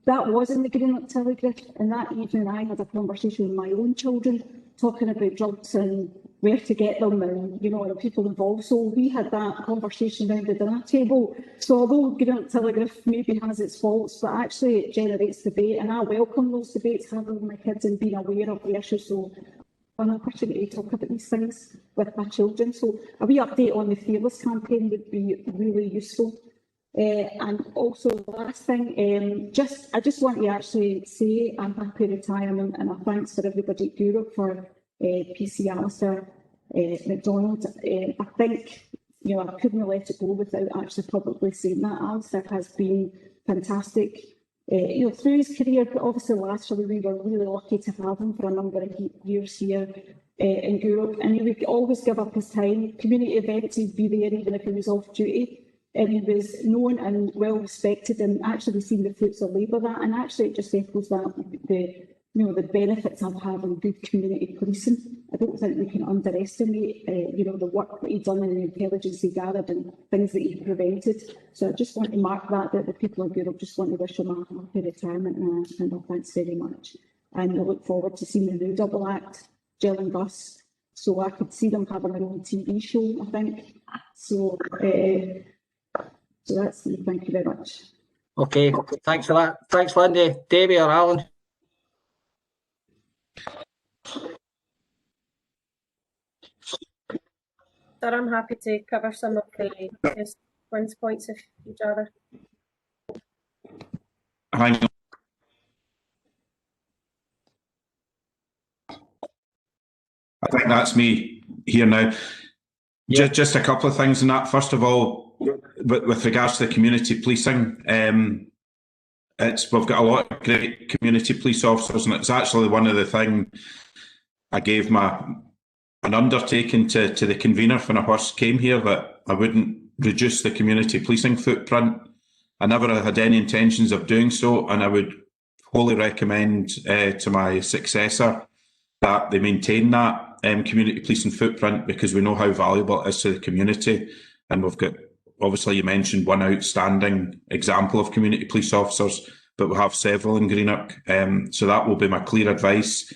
That was in the Green Telegraph, and that evening I had a conversation with my own children talking about drugs and where to get them, and, you know, the people involved. So we had that conversation around the dinner table. So although Green Telegraph maybe has its faults, but actually it generates debate, and I welcome those debates, having with my kids and being aware of the issues. So an opportunity to talk about these things with my children. So a wee update on the Fearless campaign would be really useful. And also the last thing, I just want to actually say I'm happy retirement, and a thanks for everybody at Europe for PC Alistair McDonald. I think, you know, I couldn't let it go without actually publicly saying that. Alistair has been fantastic, you know, through his career, but obviously last year we were really lucky to have him for a number of years here in Europe, and he would always give up his time. Community events, he'd be there even if he was off duty. And he was known and well respected, and actually we've seen the fruits of labour that, and actually it just echoes that the benefits of having good community policing. I don't think we can underestimate the work that he done and the intelligence he gathered and things that he prevented. So I just want to mark that the people of Europe just want to wish him a happy retirement, and thanks very much. And I look forward to seeing the new double act, Jill and Gus. So I could see them having their own TV show, I think. So that's me. Thank you very much. Okay, thanks for that. Thanks, Lindy. Debbie or Alan? Sir, I'm happy to cover some of the Wynn's points if you'd rather. I think that's me here now. Yeah. Just a couple of things in that. First of all, with regards to the community policing, we've got a lot of great community police officers, and it's actually one of the things I gave an undertaking to the convener when I first came here, that I wouldn't reduce the community policing footprint. I never had any intentions of doing so, and I would wholly recommend to my successor that they maintain that community policing footprint, because we know how valuable it is to the community. And we've got, obviously you mentioned one outstanding example of community police officers, but we have several in Greenock. So that will be my clear advice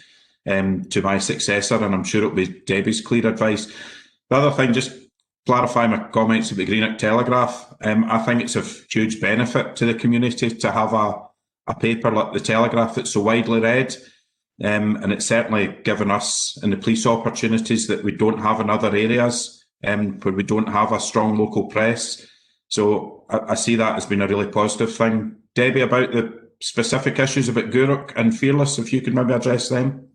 to my successor, and I'm sure it'll be Debbie's clear advice. The other thing, just clarify my comments about the Greenock Telegraph. I think it's of huge benefit to the community to have a paper like the Telegraph that's so widely read. And it's certainly given us in the police opportunities that we don't have in other areas, where we don't have a strong local press. So I see that as being a really positive thing. Debbie, about the specific issues about Guruk and Fearless, if you could maybe address them.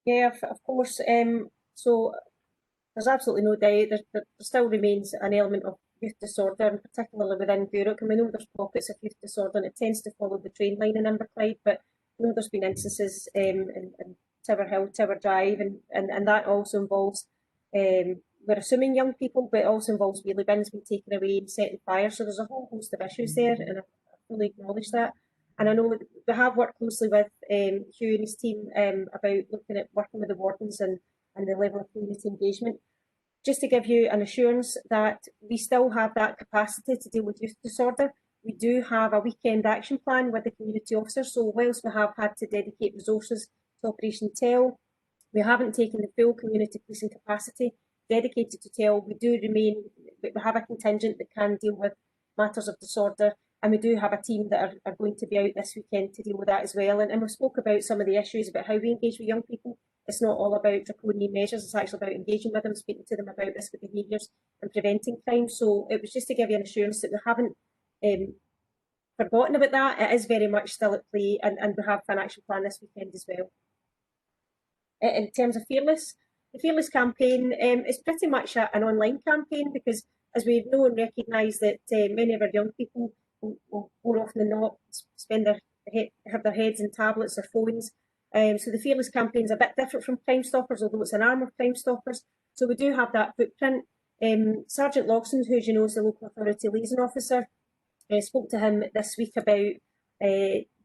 Yeah, of course. So there's absolutely no doubt there still remains an element of youth disorder, and particularly within Guruk. And we know there's pockets of youth disorder, and it tends to follow the train line in Inverclyde, but I know there's been instances in Tower Hill, Tower Drive, and that also involves, we're assuming young people, but it also involves wheelie bins being taken away and setting fire. So there's a whole host of issues there, and I fully acknowledge that. And I know we have worked closely with Hugh and his team about looking at working with the wardens and the level of community engagement. Just to give you an assurance that we still have that capacity to deal with youth disorder. We do have a weekend action plan with the community officers. So whilst we have had to dedicate resources to Operation Tell, we haven't taken the full community policing capacity dedicated to Tell. We do remain, we have a contingent that can deal with matters of disorder, and we do have a team that are going to be out this weekend to deal with that as well. And we spoke about some of the issues about how we engage with young people. It's not all about draconian measures, it's actually about engaging with them, speaking to them about risky behaviours and preventing crime. So it was just to give you an assurance that we haven't forgotten about that. It is very much still at play, and we have an action plan this weekend as well. In terms of Fearless, the Fearless campaign is pretty much an online campaign, because as we know and recognise that many of our young people will more often than not have their heads in tablets or phones. So the Fearless campaign is a bit different from Crime Stoppers, although it's an arm of Crime Stoppers. So we do have that footprint. Sergeant Lawson, who, as you know, is the local authority liaison officer, spoke to him this week about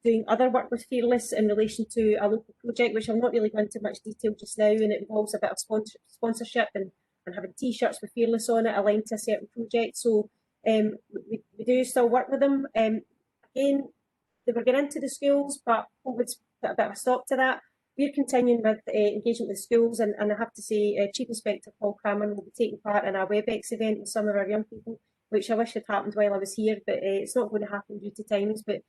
doing other work with Fearless in relation to a local project, which I'll not really go into much detail just now, and it involves a bit of sponsorship and having T-shirts with Fearless on it aligned to a certain project. So we do still work with them. Again, they were getting into the schools, but COVID's put a bit of a stop to that. We're continuing with engagement with schools, and I have to say Chief Inspector Paul Cameron will be taking part in a WebEx event with some of our young people, which I wish had happened while I was here, but it's not going to happen due to timings. But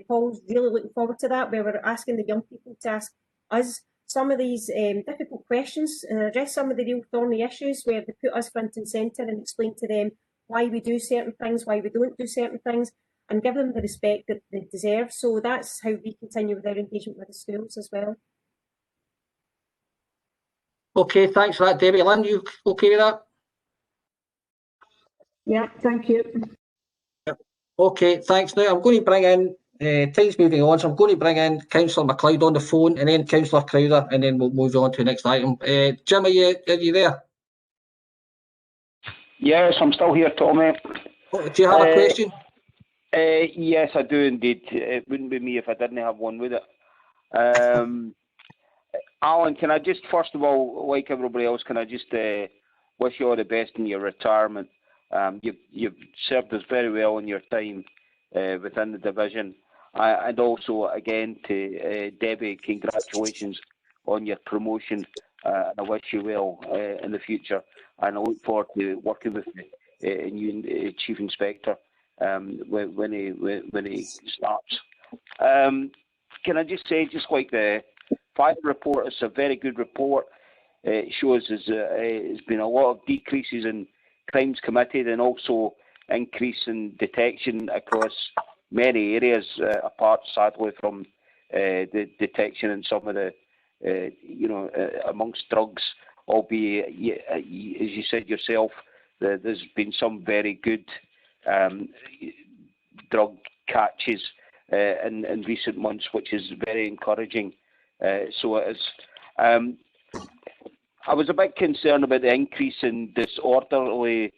Paul's really looking forward to that, where we're asking the young people to ask us some of these difficult questions and address some of the real thorny issues, where they put us front and centre and explain to them why we do certain things, why we don't do certain things, and give them the respect that they deserve. So that's how we continue with our engagement with the schools as well. Okay, thanks for that, Debbie. Lynn, you okay with that? Yeah, thank you. Yep. Okay, thanks. Now I'm going to bring in, time's moving on, so I'm going to bring in Councillor MacLeod on the phone, and then Councillor Crowther, and then we'll move on to the next item. Jim, are you there? Yes, I'm still here, Tommy. Oh, do you have a question? Yes, I do indeed. It wouldn't be me if I didn't have one, would it? Alan, can I just, first of all, like everybody else, can I just wish you all the best in your retirement? You've served us very well in your time within the division. And also, again, to Debbie, congratulations on your promotion. And I wish you well in the future. And I look forward to working with you, Chief Inspector, when he starts. Can I just say, just like the fire report, it's a very good report. It shows there's been a lot of decreases in crimes committed, and also increase in detection across many areas, apart sadly from the detection in some of the, amongst drugs, albeit, as you said yourself, there's been some very good drug catches in recent months, which is very encouraging. So it is. I was a bit concerned about the increase in disorderly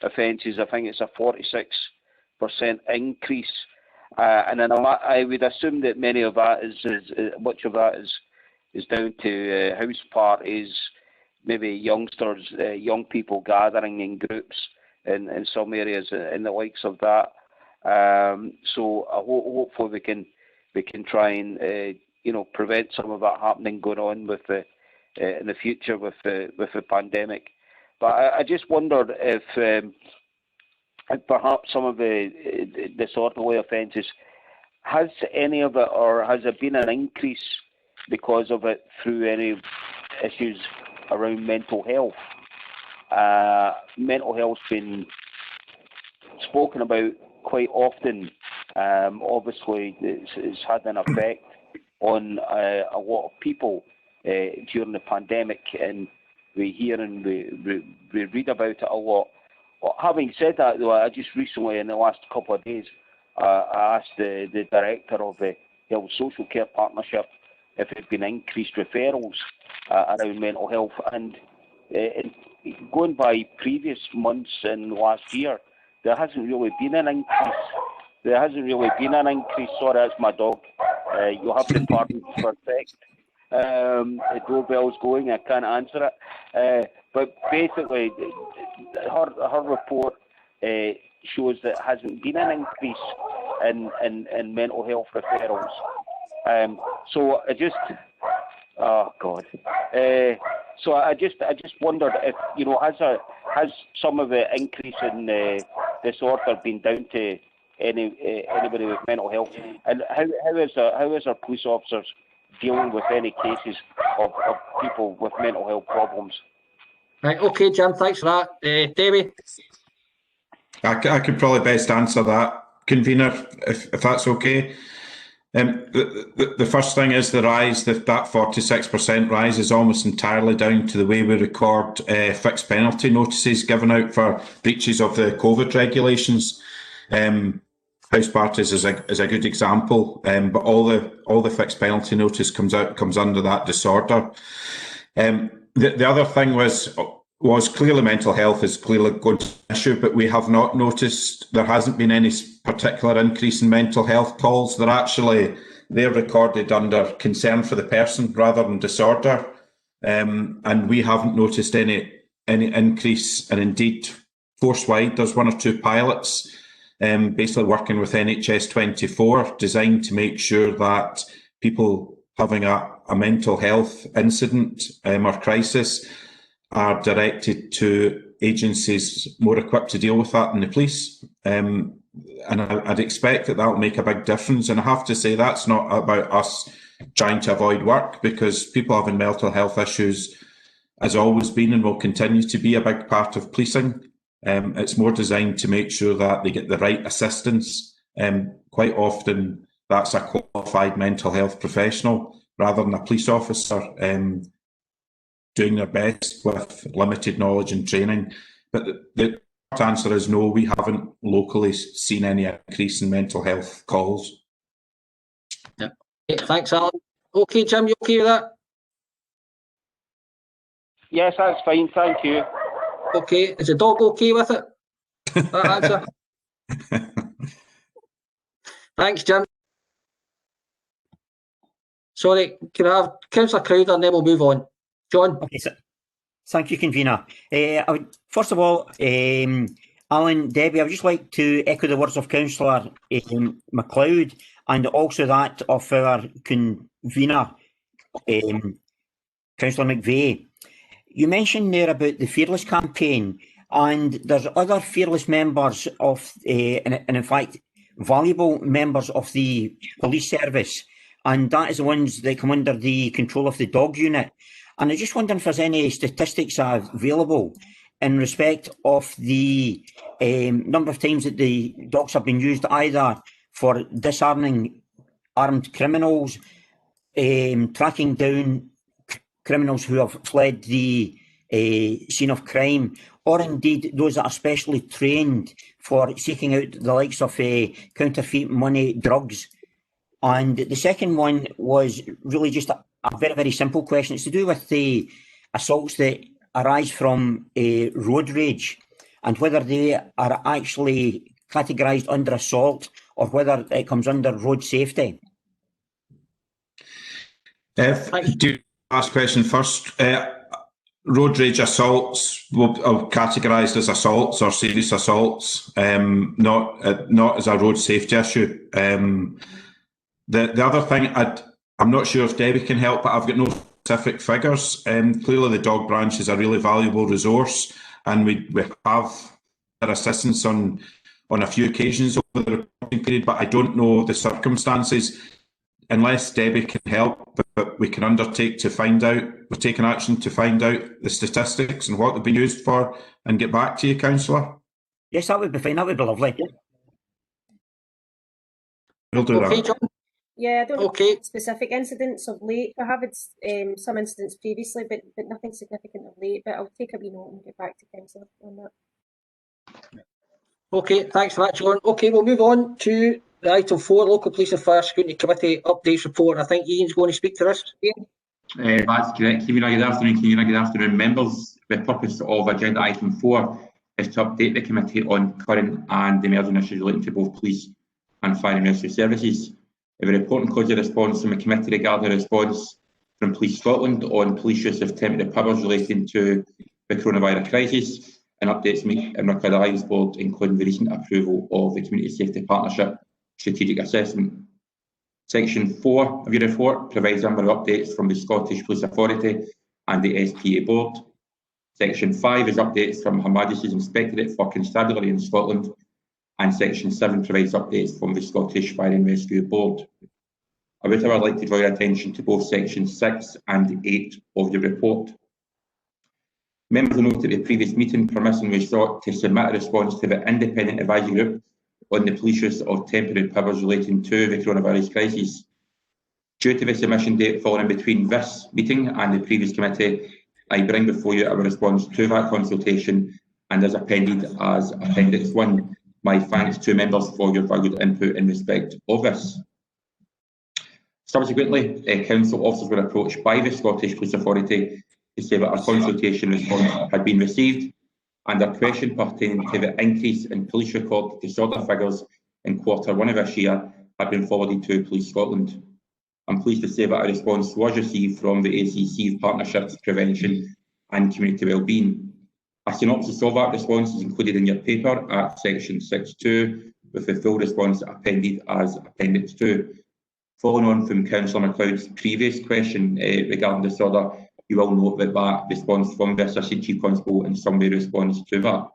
offences. I think it's a 46% increase, and then I would assume that many of that much of that is down to house parties, maybe youngsters, young people gathering in groups in some areas, and the likes of that. So hopefully we can try and prevent some of that happening going on with in the future with the pandemic. But I just wondered if perhaps some of the disorderly offences, has any of it, or has there been an increase because of it through any issues around mental health? Mental health's been spoken about quite often. Obviously, it's had an effect on a lot of people during the pandemic, and we hear and we read about it a lot. Well, having said that, though, I just recently, in the last couple of days, I asked the director of the Health Social Care Partnership if there's been increased referrals around mental health. And going by previous months in last year, there hasn't really been an increase. Sorry, that's my dog. You'll have to pardon for a sec. The doorbell's going, I can't answer it. But basically, her report shows that there hasn't been an increase in mental health referrals. So I just, oh God. So I just wondered if, you know, has some of the increase in disorder been down to anybody with mental health, and how is our police officers dealing with any cases of people with mental health problems? Right, okay, Jim, thanks for that. Davy? I could probably best answer that, convener, if that's okay. The first thing is the rise, that 46% rise is almost entirely down to the way we record fixed penalty notices given out for breaches of the COVID regulations. House parties is a good example, but all the fixed penalty notice comes under that disorder. The other thing was clearly mental health is clearly going to be an issue, but we have not noticed there hasn't been any particular increase in mental health calls. They're recorded under concern for the person rather than disorder, and we haven't noticed any increase. And indeed, force-wide, there's one or two pilots basically working with NHS 24 designed to make sure that people having a mental health incident or crisis are directed to agencies more equipped to deal with that than the police. And I'd expect that will make a big difference. And I have to say, that's not about us trying to avoid work, because people having mental health issues has always been and will continue to be a big part of policing. It's more designed to make sure that they get the right assistance. Quite often, that's a qualified mental health professional rather than a police officer doing their best with limited knowledge and training. But the short answer is no, we haven't locally seen any increase in mental health calls. Yeah. Okay, thanks, Alan. Okay, Jim, you okay with that? Yes, that's fine, thank you. Okay, is the dog okay with it? That answer? Thanks, Jim. Sorry, can I have Councillor Crowder and then we'll move on. John? Okay, so, thank you, convener. First of all, Alan, Debbie, I would just like to echo the words of Councillor MacLeod and also that of our convener, Councillor McVeigh. You mentioned there about the Fearless campaign, and there's other Fearless members of, and in fact, valuable members of the police service, and that is the ones that come under the control of the dog unit. And I just wonder if there's any statistics available in respect of the number of times that the dogs have been used either for disarming armed criminals, tracking down criminals who have fled the scene of crime, or indeed those that are specially trained for seeking out the likes of counterfeit money, drugs. And the second one was really just a very, very simple question. It's to do with the assaults that arise from road rage and whether they are actually categorised under assault or whether it comes under road safety. Do last question first. Road rage assaults are categorised as assaults or serious assaults, not as a road safety issue. The other thing, I'm not sure if Debbie can help, but I've got no specific figures. Clearly, the dog branch is a really valuable resource, and we have their assistance on a few occasions over the reporting period, but I don't know the circumstances. Unless Debbie can help, but we can undertake to find out, we're taking action to find out the statistics and what they've been used for and get back to you, Councillor. Yes, that would be fine. That would be lovely. We'll do Okay, that. John? Yeah, I don't have specific incidents of late. I have had some incidents previously, but nothing significant of late. But I'll take a wee note and get back to Councillor on that. Okay, thanks for that, John. Okay, we'll move on to Item 4, Local Police and Fire Scrutiny Committee Updates Report. I think Ian's going to speak to this. Ian? That's correct, Convener. Good afternoon, Convener. Good afternoon, members. The purpose of agenda item 4 is to update the committee on current and emerging issues relating to both police and fire and rescue services. The report includes a response from the committee regarding a response from Police Scotland on police use of temporary powers relating to the coronavirus crisis, and updates made in the Alliance Board, including the recent approval of the Community Safety Partnership Strategic Assessment. Section 4 of your report provides a number of updates from the Scottish Police Authority and the SPA Board. Section 5 is updates from Her Majesty's Inspectorate for Constabulary in Scotland, and Section 7 provides updates from the Scottish Fire and Rescue Board. I would like to draw your attention to both Section 6 and 8 of your report. Members will note at the previous meeting, permission was sought to submit a response to the Independent Advisory Group on the police use of temporary powers relating to the coronavirus crisis. Due to the submission date falling between this meeting and the previous committee, I bring before you our response to that consultation, and as appended as Appendix 1. My thanks to members for your valued input in respect of this. Subsequently, council officers were approached by the Scottish Police Authority to say that our consultation response had been received, and a question pertaining to the increase in police record disorder figures in Q1 of this year had been forwarded to Police Scotland. I'm pleased to say that a response was received from the ACC of Partnerships, Prevention and Community Wellbeing. A synopsis of that response is included in your paper at section 6.2, with the full response appended as Appendix 2. Following on from Councillor MacLeod's previous question regarding disorder, you will note that that response from the Assistant Chief Constable in some way responds to that.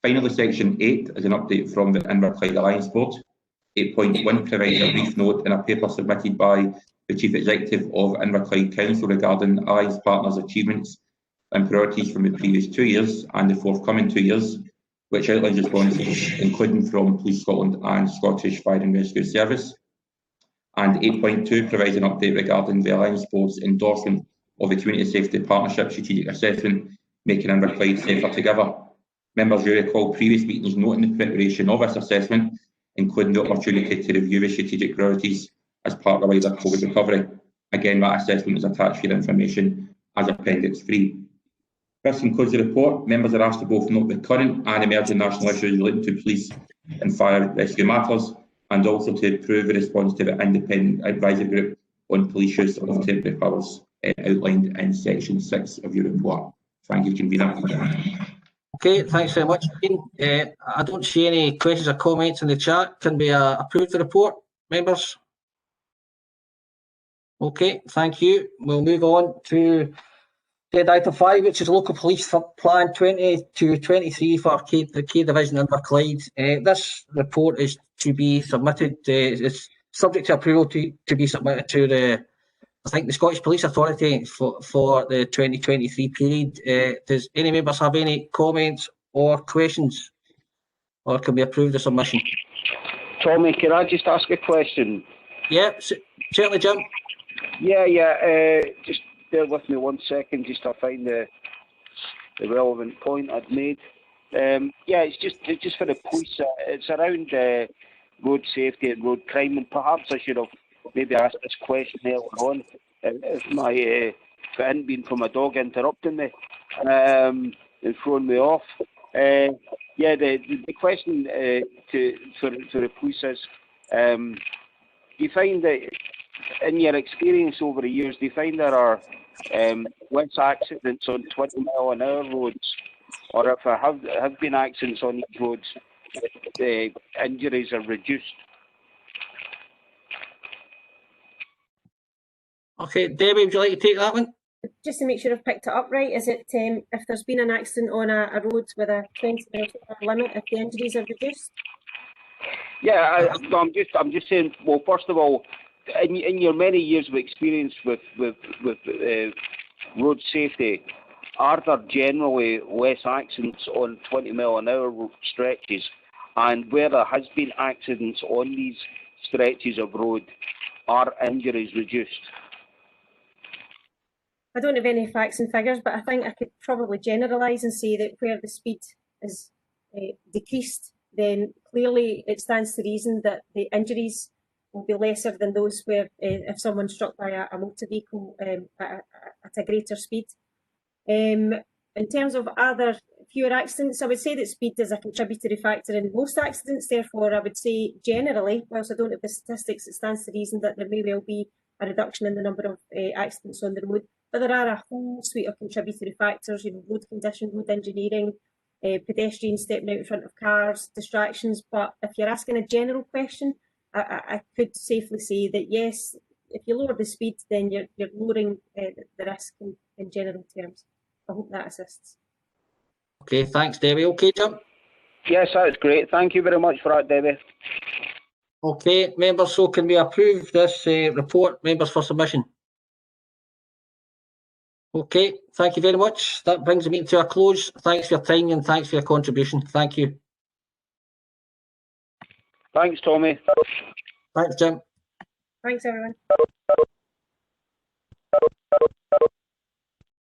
Finally, Section 8 is an update from the Inverclyde Alliance Board. 8.1 provides a brief note in a paper submitted by the Chief Executive of Inverclyde Council regarding Alliance Partners' achievements and priorities from the previous 2 years and the forthcoming 2 years, which outlines responses including from Police Scotland and Scottish Fire and Rescue Service. And 8.2 provides an update regarding the Alliance Board's endorsement of the Community Safety Partnership Strategic Assessment, making Inverclyde safer together. Members, you recall previous meetings noting the preparation of this assessment, including the opportunity to review the strategic priorities as part of the wider COVID recovery. Again, that assessment is attached for your information as Appendix 3. This concludes the report. Members are asked to both note the current and emerging national issues relating to police and fire rescue matters, and also to approve the response to the Independent Advisory Group on police use of temporary powers outlined in Section 6 of your report. Thank you, Convener. Okay, thanks very much, Ian. I don't see any questions or comments in the chat. Can we approve the report, members? Okay, thank you. We'll move on to item 5, which is Local Police Plan 20 to 23 for the K Division Inverclyde. This report is to be submitted, it's subject to approval to be submitted to the Scottish Police Authority for the 2023 period. Does any members have any comments or questions, or can we approve the submission? Tommy, can I just ask a question? Yeah, certainly, Jim. Yeah. Just bear with me 1 second, just to find the relevant point I'd made. It's just for the police. It's around road safety and road crime, and perhaps I should have maybe asked this question earlier on if it hadn't been for my dog interrupting me and throwing me off. The question for the police is, do you find that in your experience over the years, do you find there are less accidents on 20-mile-an-hour roads, or if there have been accidents on these roads, the injuries are reduced? Okay, Debbie, would you like to take that one? Just to make sure I've picked it up right, is it if there's been an accident on a road with a 20-mile-an-hour limit, if the injuries are reduced? Yeah, I'm just saying. Well, first of all, in your many years of experience with road safety, are there generally less accidents on 20-mile-an-hour stretches? And where there has been accidents on these stretches of road, are injuries reduced? I don't have any facts and figures, but I think I could probably generalise and say that where the speed is decreased, then clearly it stands to reason that the injuries will be lesser than those where if someone's struck by a motor vehicle at a greater speed. In terms of other fewer accidents, I would say that speed is a contributory factor in most accidents. Therefore, I would say generally, whilst I don't have the statistics, it stands to reason that there may well be a reduction in the number of accidents on the road. But there are a whole suite of contributory factors, road condition, road engineering, pedestrians stepping out in front of cars, distractions. But if you're asking a general question, I could safely say that yes, if you lower the speed, then you're lowering the risk in general terms. I hope that assists. Okay, thanks, Debbie. Okay, Jim? Yes, that's great. Thank you very much for that, Debbie. Okay, members, so can we approve this report, members for submission? Okay, thank you very much. That brings the meeting to a close. Thanks for your time and thanks for your contribution. Thank you. Thanks, Tommy. Thanks, Jim. Thanks, everyone.